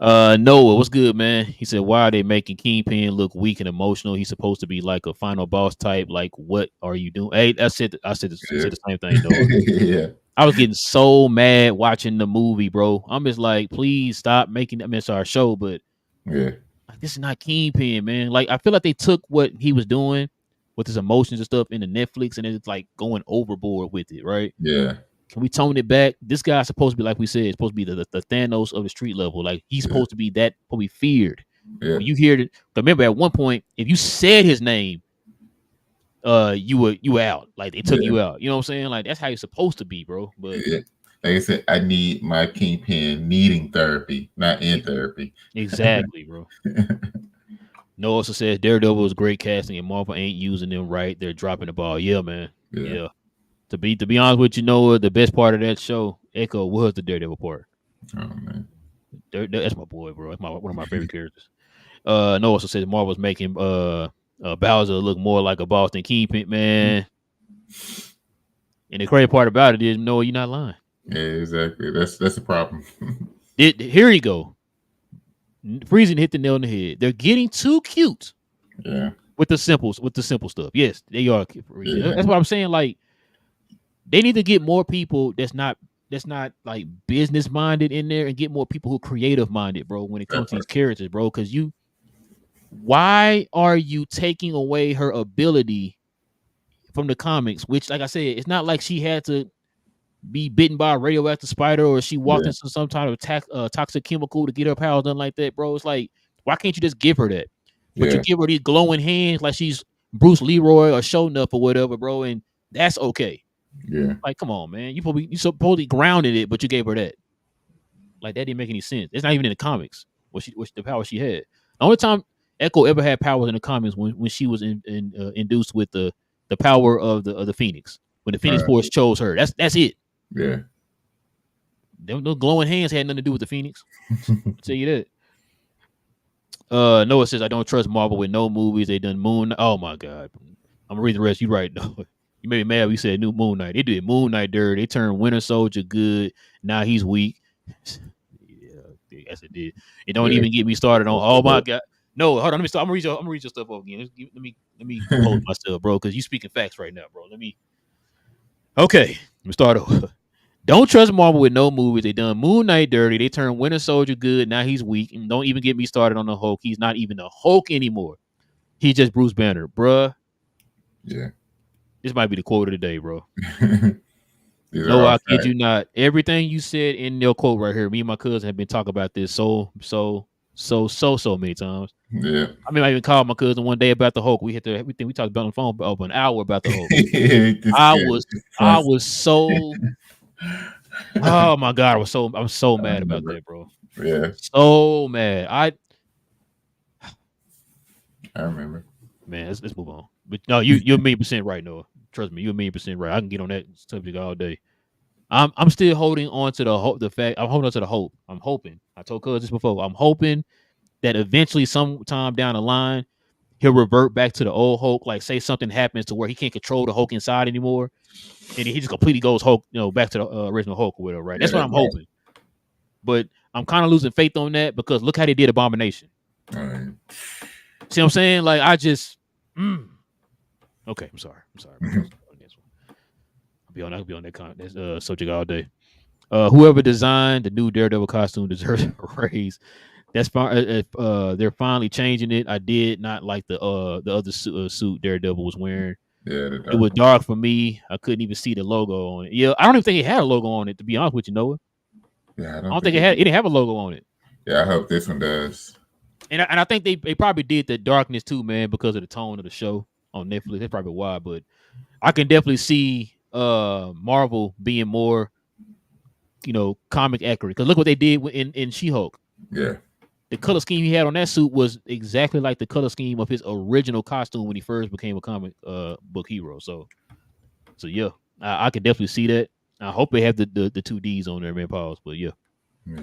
Noah, what's good, man? He said, why are they making Kingpin look weak and emotional? He's supposed to be like a final boss type. Like, what are you doing? Hey, said the same thing, Noah. Yeah. I was getting so mad watching the movie, bro. I'm just like, please stop making that. I mean, it's our show, but Yeah. like, this is not Kingpin, man. Like, I feel like they took what he was doing with his emotions and stuff into Netflix, and it's like going overboard with it, right? Yeah. Can we tone it back? This guy's supposed to be, like we said, supposed to be the Thanos of the street level. Like, he's Yeah. supposed to be that, probably feared. Yeah. When you hear it, remember at one point, if you said his name, you were out. Like, they took Yeah. you out. You know what I'm saying? Like, that's how you're supposed to be, bro. But Yeah. Like I said, I need my Kingpin needing therapy, not in therapy. exactly, bro. Noah also says Daredevil was great casting and Marvel ain't using them right. They're dropping the ball. Yeah, man. Yeah. Yeah. To be honest with you, Noah, the best part of that show, Echo, was the Daredevil part. Oh man. That's my boy, bro. That's one of my favorite characters. Noah also says Marvel's making Bowser look more like a boss than Kingpin, man. And the crazy part about it is, Noah, you're not lying. Yeah, exactly. That's the problem. Here you go. Freezing hit the nail on the head. They're getting too cute Yeah. with the simple stuff. Yes, they are. Yeah. That's what I'm saying. Like, they need to get more people that's not like business minded in there, and get more people who are creative minded, bro, when it comes to these characters, bro. Because why are you taking away her ability from the comics? Which, like I said, it's not like she had to be bitten by a radioactive spider or she walked Yeah. into some type of toxic chemical to get her powers done like that, bro. It's like, why can't you just give her that? But you Yeah. give her these glowing hands like she's Bruce Leroy or Show Enough or whatever, bro, and that's okay. Yeah. Like, come on, man. You supposedly grounded it, but you gave her that. Like that didn't make any sense. It's not even in the comics. What the power she had. The only time Echo ever had powers in the comics when she was induced with the power of the Phoenix. When the Phoenix Force chose her. That's it. Yeah. Those glowing hands had nothing to do with the Phoenix. I'll tell you that. Noah says I don't trust Marvel with no movies. They done Moon. Oh my god. I'm gonna read the rest. You right, Noah. You made me mad. We said new Moon Knight. They did Moon Knight dirty. They turned Winter Soldier good. Now he's weak. Yeah, yes it did. It don't Yeah. even get me started on. Oh my god. No, hold on. Let me start. I'm gonna read your stuff over again. Let me compose myself, bro, because you speaking facts right now, bro. Okay. Let me start over. Don't trust Marvel with no movies. They done Moon Knight dirty. They turned Winter Soldier good. Now he's weak. And don't even get me started on the Hulk. He's not even the Hulk anymore. He's just Bruce Banner, bruh. Yeah. This might be the quote of the day, bro. These are No, all I kid facts. you not. Everything you said in your quote right here, me and my cousin have been talking about this so many times. Yeah. I mean, I even called my cousin one day about the Hulk. We hit everything. We talked about on the phone for over an hour about the Hulk. This I kid was, is I fun. was so. Oh my god, I'm so I mad about remember. that, bro. Yeah. So mad. I remember. Man, let's move on. But no, you're a million percent right, Noah. Trust me, you're a million percent right. I can get on that subject all day. I'm still holding on to the hope. The fact I'm holding on to the hope. I'm hoping. I told Cuz this before. I'm hoping that eventually, sometime down the line, he'll revert back to the old Hulk. Like, say something happens to where he can't control the Hulk inside anymore, and he just completely goes Hulk, back to the original Hulk or whatever. Right? Yeah, That's what that I'm hoping. But I'm kind of losing faith on that because look how they did Abomination. all right. See what I'm saying? Like, I just. Okay, I'm sorry. Bro. I'll be on that subject all day. Whoever designed the new Daredevil costume deserves a raise. That's fine. They're finally changing it. I did not like the other suit Daredevil was wearing. Yeah, the It dark was one. dark for me. I couldn't even see the logo on it. Yeah, I don't even think it had a logo on it. To be honest with you, Noah, Yeah, I I don't don't think think it it did. didn't have a logo on it. Yeah, I hope this one does. And I think they probably did the darkness too, man, because of the tone of the show on Netflix. That's probably why. But I can definitely see Marvel being more comic accurate. Because look what they did in She-Hulk. Yeah. The color scheme he had on that suit was exactly like the color scheme of his original costume when he first became a comic book hero. So yeah, I can definitely see that. I hope they have the two D's on there, man. Pause. But yeah. Yeah.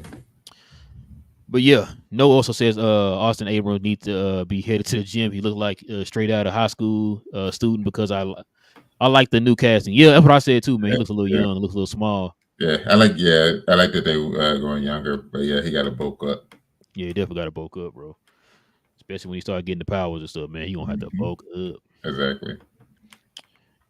But yeah, Noah also says Austin Abrams needs to be headed to the gym. He looked like straight out of high school student because I like the new casting. Yeah, that's what I said too, man. He looks a little Yeah. young, looks a little small. I like that they going younger, but yeah, he got to bulk up. Yeah, he definitely got to bulk up, bro. Especially when he started getting the powers and stuff, man. He gonna have to bulk up. Exactly.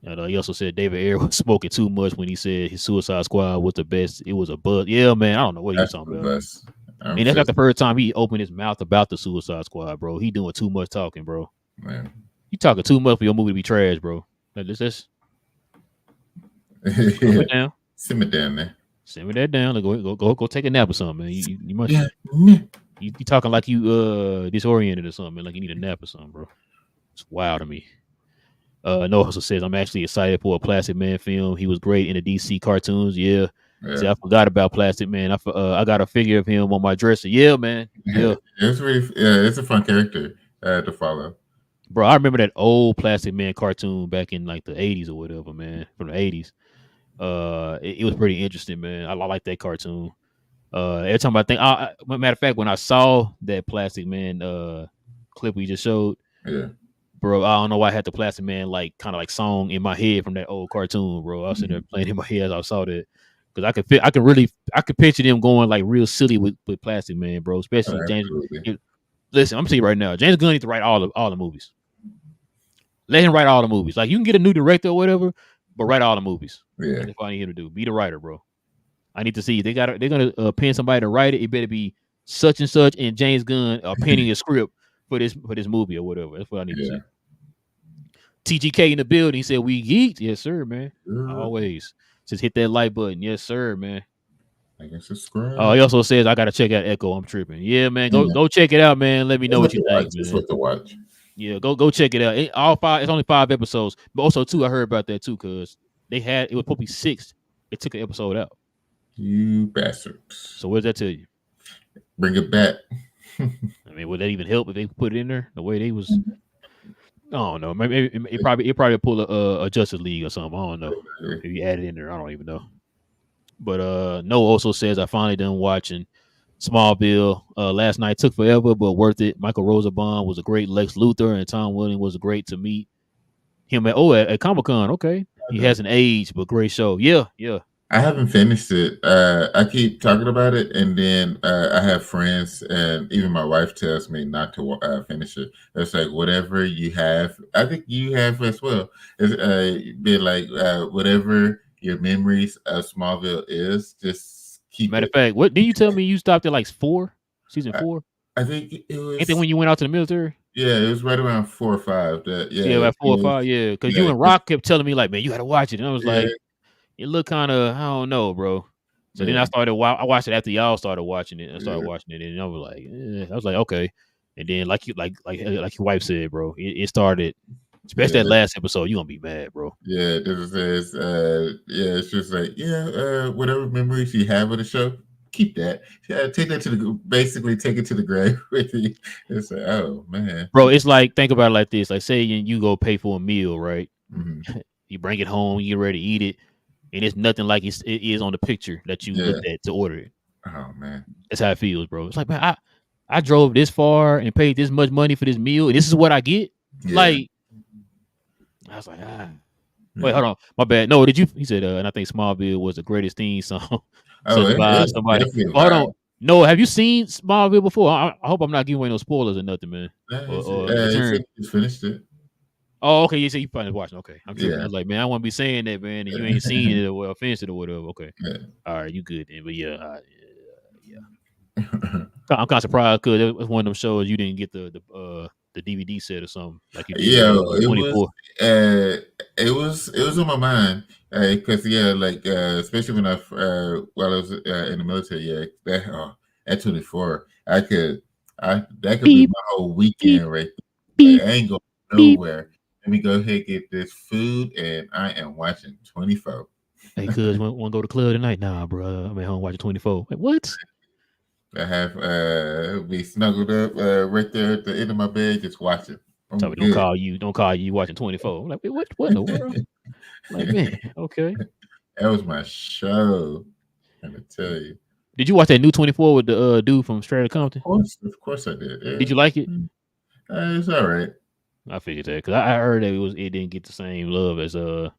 And he also said David Ayer was smoking too much when he said his Suicide Squad was the best. It was a buzz. Yeah, man. I don't know what he was That's talking the about. best. I'm And that's not just the first time he opened his mouth about the Suicide Squad, bro. He doing too much talking, bro. man. You talking too much for your movie to be trash, bro. Like, let's calm Yeah. it down. Simmer down there. Simmer that down. Like, go take a nap or something, man. You must. Yeah. You talking like you disoriented or something, like you need a nap or something, bro. It's wild to me. Noah also says I'm actually excited for a Plastic Man film. He was great in the DC cartoons. Yeah. See, Yeah. I forgot about Plastic Man. I got a figure of him on my dresser. Yeah, man. Yeah, It's a fun character to follow. bro. I remember that old Plastic Man cartoon back in like the '80s or whatever, man, from the '80s. It was pretty interesting, man. I like that cartoon. Every time I think, matter of fact, when I saw that Plastic Man clip we just showed, Yeah. bro, I don't know why I had the Plastic Man like kind of like song in my head from that old cartoon, bro. I was sitting there playing in my head as I saw that because I could picture them going like real silly with Plastic Man, bro. Oh, Especially James. absolutely. Listen, I'm telling you right now, James Gunn needs to write all the movies. Let him write all the movies. Like you can get a new director or whatever, but write all the movies. Yeah. That's what I need him to do. Be the writer, bro. I need to see they're gonna pin somebody to write it. It better be such and such, and James Gunn are penning a script for this movie or whatever. That's what I need to Yeah. see. TGK in the building. He said, "We geeked, yes sir, man. Yeah. Always just hit that like button, yes sir, man." Like and Oh, subscribe. he also says, "I gotta check out Echo. I'm tripping. Yeah, man. Go Yeah. go check it out, man. Let me It's know what worth you the watch. think, It's man. worth the watch. Yeah, go check it out. All five. It's only 5 episodes, but also too. I heard about that too, cause they had it was supposed to be 6. They took an episode out. You bastards. So what does that tell you? Bring it back. I mean, would that even help if they put it in there the way they was? I don't know. Maybe it probably pull a Justice League or something. I don't know. If you add it in there, I don't even know. But Noah also says I finally done watching Smallville. Last night took forever, but worth it. Michael Rosenbaum was a great Lex Luthor, and Tom Welling was great to meet him at Comic Con. Okay, he hasn't aged, but great show. Yeah, yeah. I haven't finished it. I keep talking about it, and then I have friends, and even my wife tells me not to finish it. It's like whatever you have. I think you have as well. It's be like whatever your memories of Smallville is, just keep Matter of it. fact, what did you tell me you stopped at like 4, season I, 4? I think it Ain't that was. when you went out to the military? Yeah, it was right around 4 or 5. That Yeah, yeah, about 4 or 5. Yeah, because you yeah, and Rock kept telling me like, man, you got to watch it, and I was yeah, like, it looked kind of, I don't know, bro. So then yeah, I watched it after y'all started watching it. I started yeah, watching it, and I was like, I was like, okay. And then like your wife said, bro, it started, especially that yeah. last episode. You gonna be mad, bro. Yeah, this is yeah, it's just like whatever memories you have of the show, keep that. Yeah, take that to the basically take it to the grave with you. It's like, oh man. Bro, it's like think about it like this. Like say you go pay for a meal, right? Hmm. You bring it home, you get ready to eat it, and it's nothing like it is on the picture that you Yeah. looked at to order it. Oh man. That's how it feels, bro. It's like, man, I drove this far and paid this much money for this meal, and this is what I get. Yeah. Like, I was like, wait, Yeah. hold on, my bad. No, did you? He said, and I think Smallville was the greatest theme song, Oh, such by it's somebody. definitely But hold on, live. no, have you seen Smallville before? I hope I'm not giving away no spoilers or nothing, man, or return. It's finished it. Oh, okay, you said you probably watching. Okay, I'm tripping. I Yeah. was like, man, I want to be saying that, man, and you ain't seen it or finished it or whatever. Okay, Yeah. all right, you good then. But yeah, yeah. I'm kind of surprised because it was one of them shows you didn't get the DVD set or something like you did with Yeah, 24. it was on my mind because yeah, like especially when while I was in the military, yeah, at 24, I that could be Beep my whole beep weekend right there. Like, beep I ain't going beep. nowhere. Let me go ahead and get this food, and I am watching 24. Hey, cuz, want to go to the club tonight? Nah, bro. I'm at home watching 24. Like, what? I have be snuggled up right there at the end of my bed, just watching. Tell I'm me, good. don't call you watching 24. I'm like, wait, what in the world? Like, man, okay. That was my show. I'm gonna tell you. Did you watch that new 24 with the dude from Straight Outta Compton? Of course, I did. Yeah, Did you like it? it's all right. I figured that because I heard that it didn't get the same love as your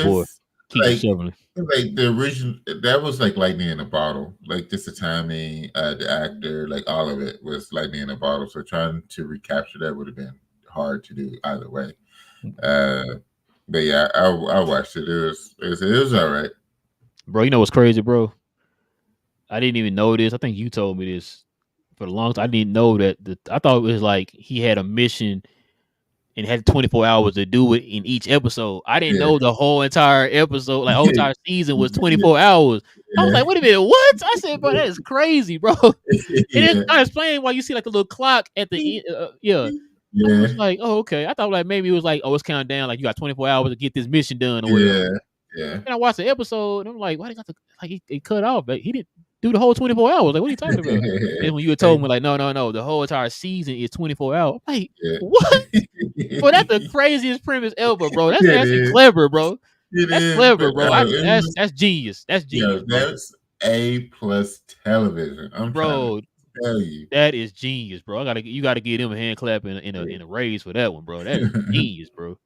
boy It's Keith like Sutherland. the original. That was like lightning in a bottle. Like just the timing, the actor, like all of it was lightning in a bottle. So trying to recapture that would have been hard to do either way. Uh, but yeah, I watched it. It was all right. Bro, you know what's crazy, bro? I didn't even know this. I think you told me this for the longest. I didn't know that. I thought it was like he had a mission and had 24 hours to do it in each episode. I didn't Yeah, know the whole entire episode, like whole entire season was yeah, 24 hours. I was yeah, like, wait a minute, what? I said, bro, that is crazy, bro. And it's yeah, not explaining why you see like a little clock at the end. Yeah. I yeah, was like, oh, okay. I thought like maybe it was like, oh, it's counting down, like you got 24 hours to get this mission done or whatever. yeah, yeah. And I watched the episode and I'm like, why they got the like he cut off? But he didn't do the whole 24 hours. Like, what are you talking about? And when you had told Hey, me, like, no, the whole entire season is 24 hours. I'm like, yeah. what? Bro, that's the craziest premise ever, bro. That's It actually is. clever, bro. It That's is, clever, but bro. it was, That's genius. That's genius, bro. that's A+ television. I'm trying to Bro, tell you. that is genius, bro. You gotta give him a hand clap in a raise for that one, bro. That is genius, bro.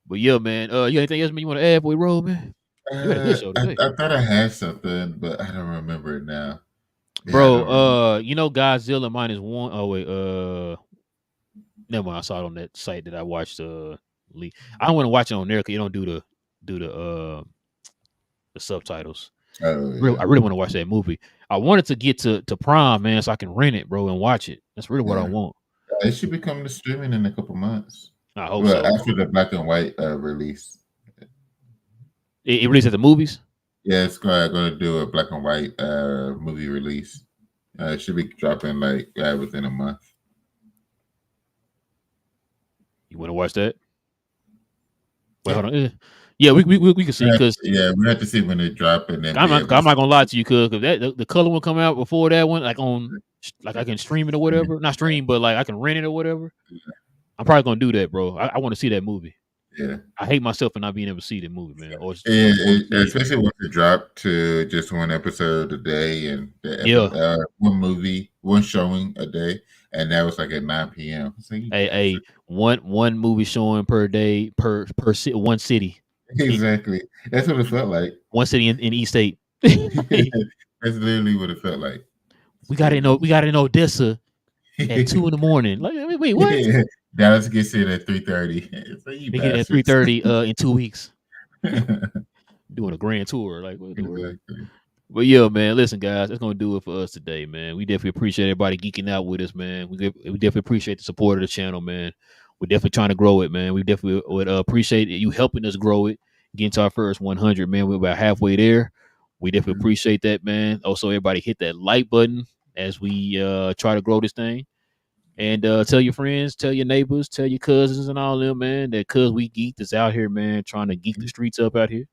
But yeah, man. You got anything else man, you want to add before we roll, man? You had a good show today, I thought I had something, but I don't remember it now. Yeah, I bro. don't remember. You know Godzilla -1. Oh wait, never mind. I saw it on that site that I watched. I don't want to watch it on there because you don't do the subtitles. Oh yeah, I really want to watch that movie. I wanted to get to Prime, man, so I can rent it, bro, and watch it. That's really what I yeah. want. It should be coming to streaming in a couple months. I hope Well, so. after the black and white release. It released at the movies. Yeah, it's going to do a black and white movie release. It should be dropping like within a month. You want to watch that? Wait, Yeah. hold on. Yeah, we can see because Yeah, we have to see when they drop and then I'm be not, able to I'm not see. gonna lie to you, cause that the color one come out before that one, like like I can stream it or Streaming. whatever. Not stream, but like I can rent it or whatever. I'm probably gonna do that, bro. I want to see that movie. Yeah. I hate myself for not being able to see the movie, man, or And going to see it. especially once it dropped to just one episode a day and Yeah, one movie, one showing a day, and that was like at 9 p.m. So you a one movie showing per day one city, in, exactly. That's what it felt like. one city in each state. That's literally what it felt like. It's crazy. We got in Odessa at 2 in the morning. Like, wait, what? Dallas gets in at 3:30. So you They get it at three bastards. thirty in 2 weeks, doing a grand tour. Like, what the word? Exactly. But yeah, man, listen, guys, that's gonna do it for us today, man. We definitely appreciate everybody geeking out with us, man. We definitely appreciate the support of the channel, man. We're definitely trying to grow it, man. We definitely would appreciate you helping us grow it, getting to our first 100, man. We're about halfway there. We definitely Mhm. appreciate that, man. Also, everybody hit that like button as we try to grow this thing. And tell your friends, tell your neighbors, tell your cousins and all them, man, that cuz we geeked is out here, man, trying to geek the streets up out here.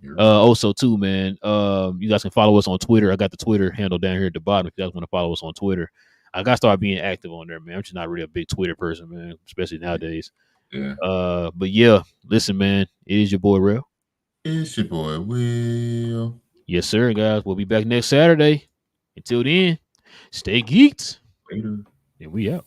You're Also, too, man, you guys can follow us on Twitter. I got the Twitter handle down here at the bottom if you guys want to follow us on Twitter. I got to start being active on there, man. I'm just not really a big Twitter person, man, especially nowadays. yeah. But yeah, listen, man, it is your boy Real. It's your boy Will. Yes, sir, guys. We'll be back next Saturday. Until then, stay geeked, Later. and we out.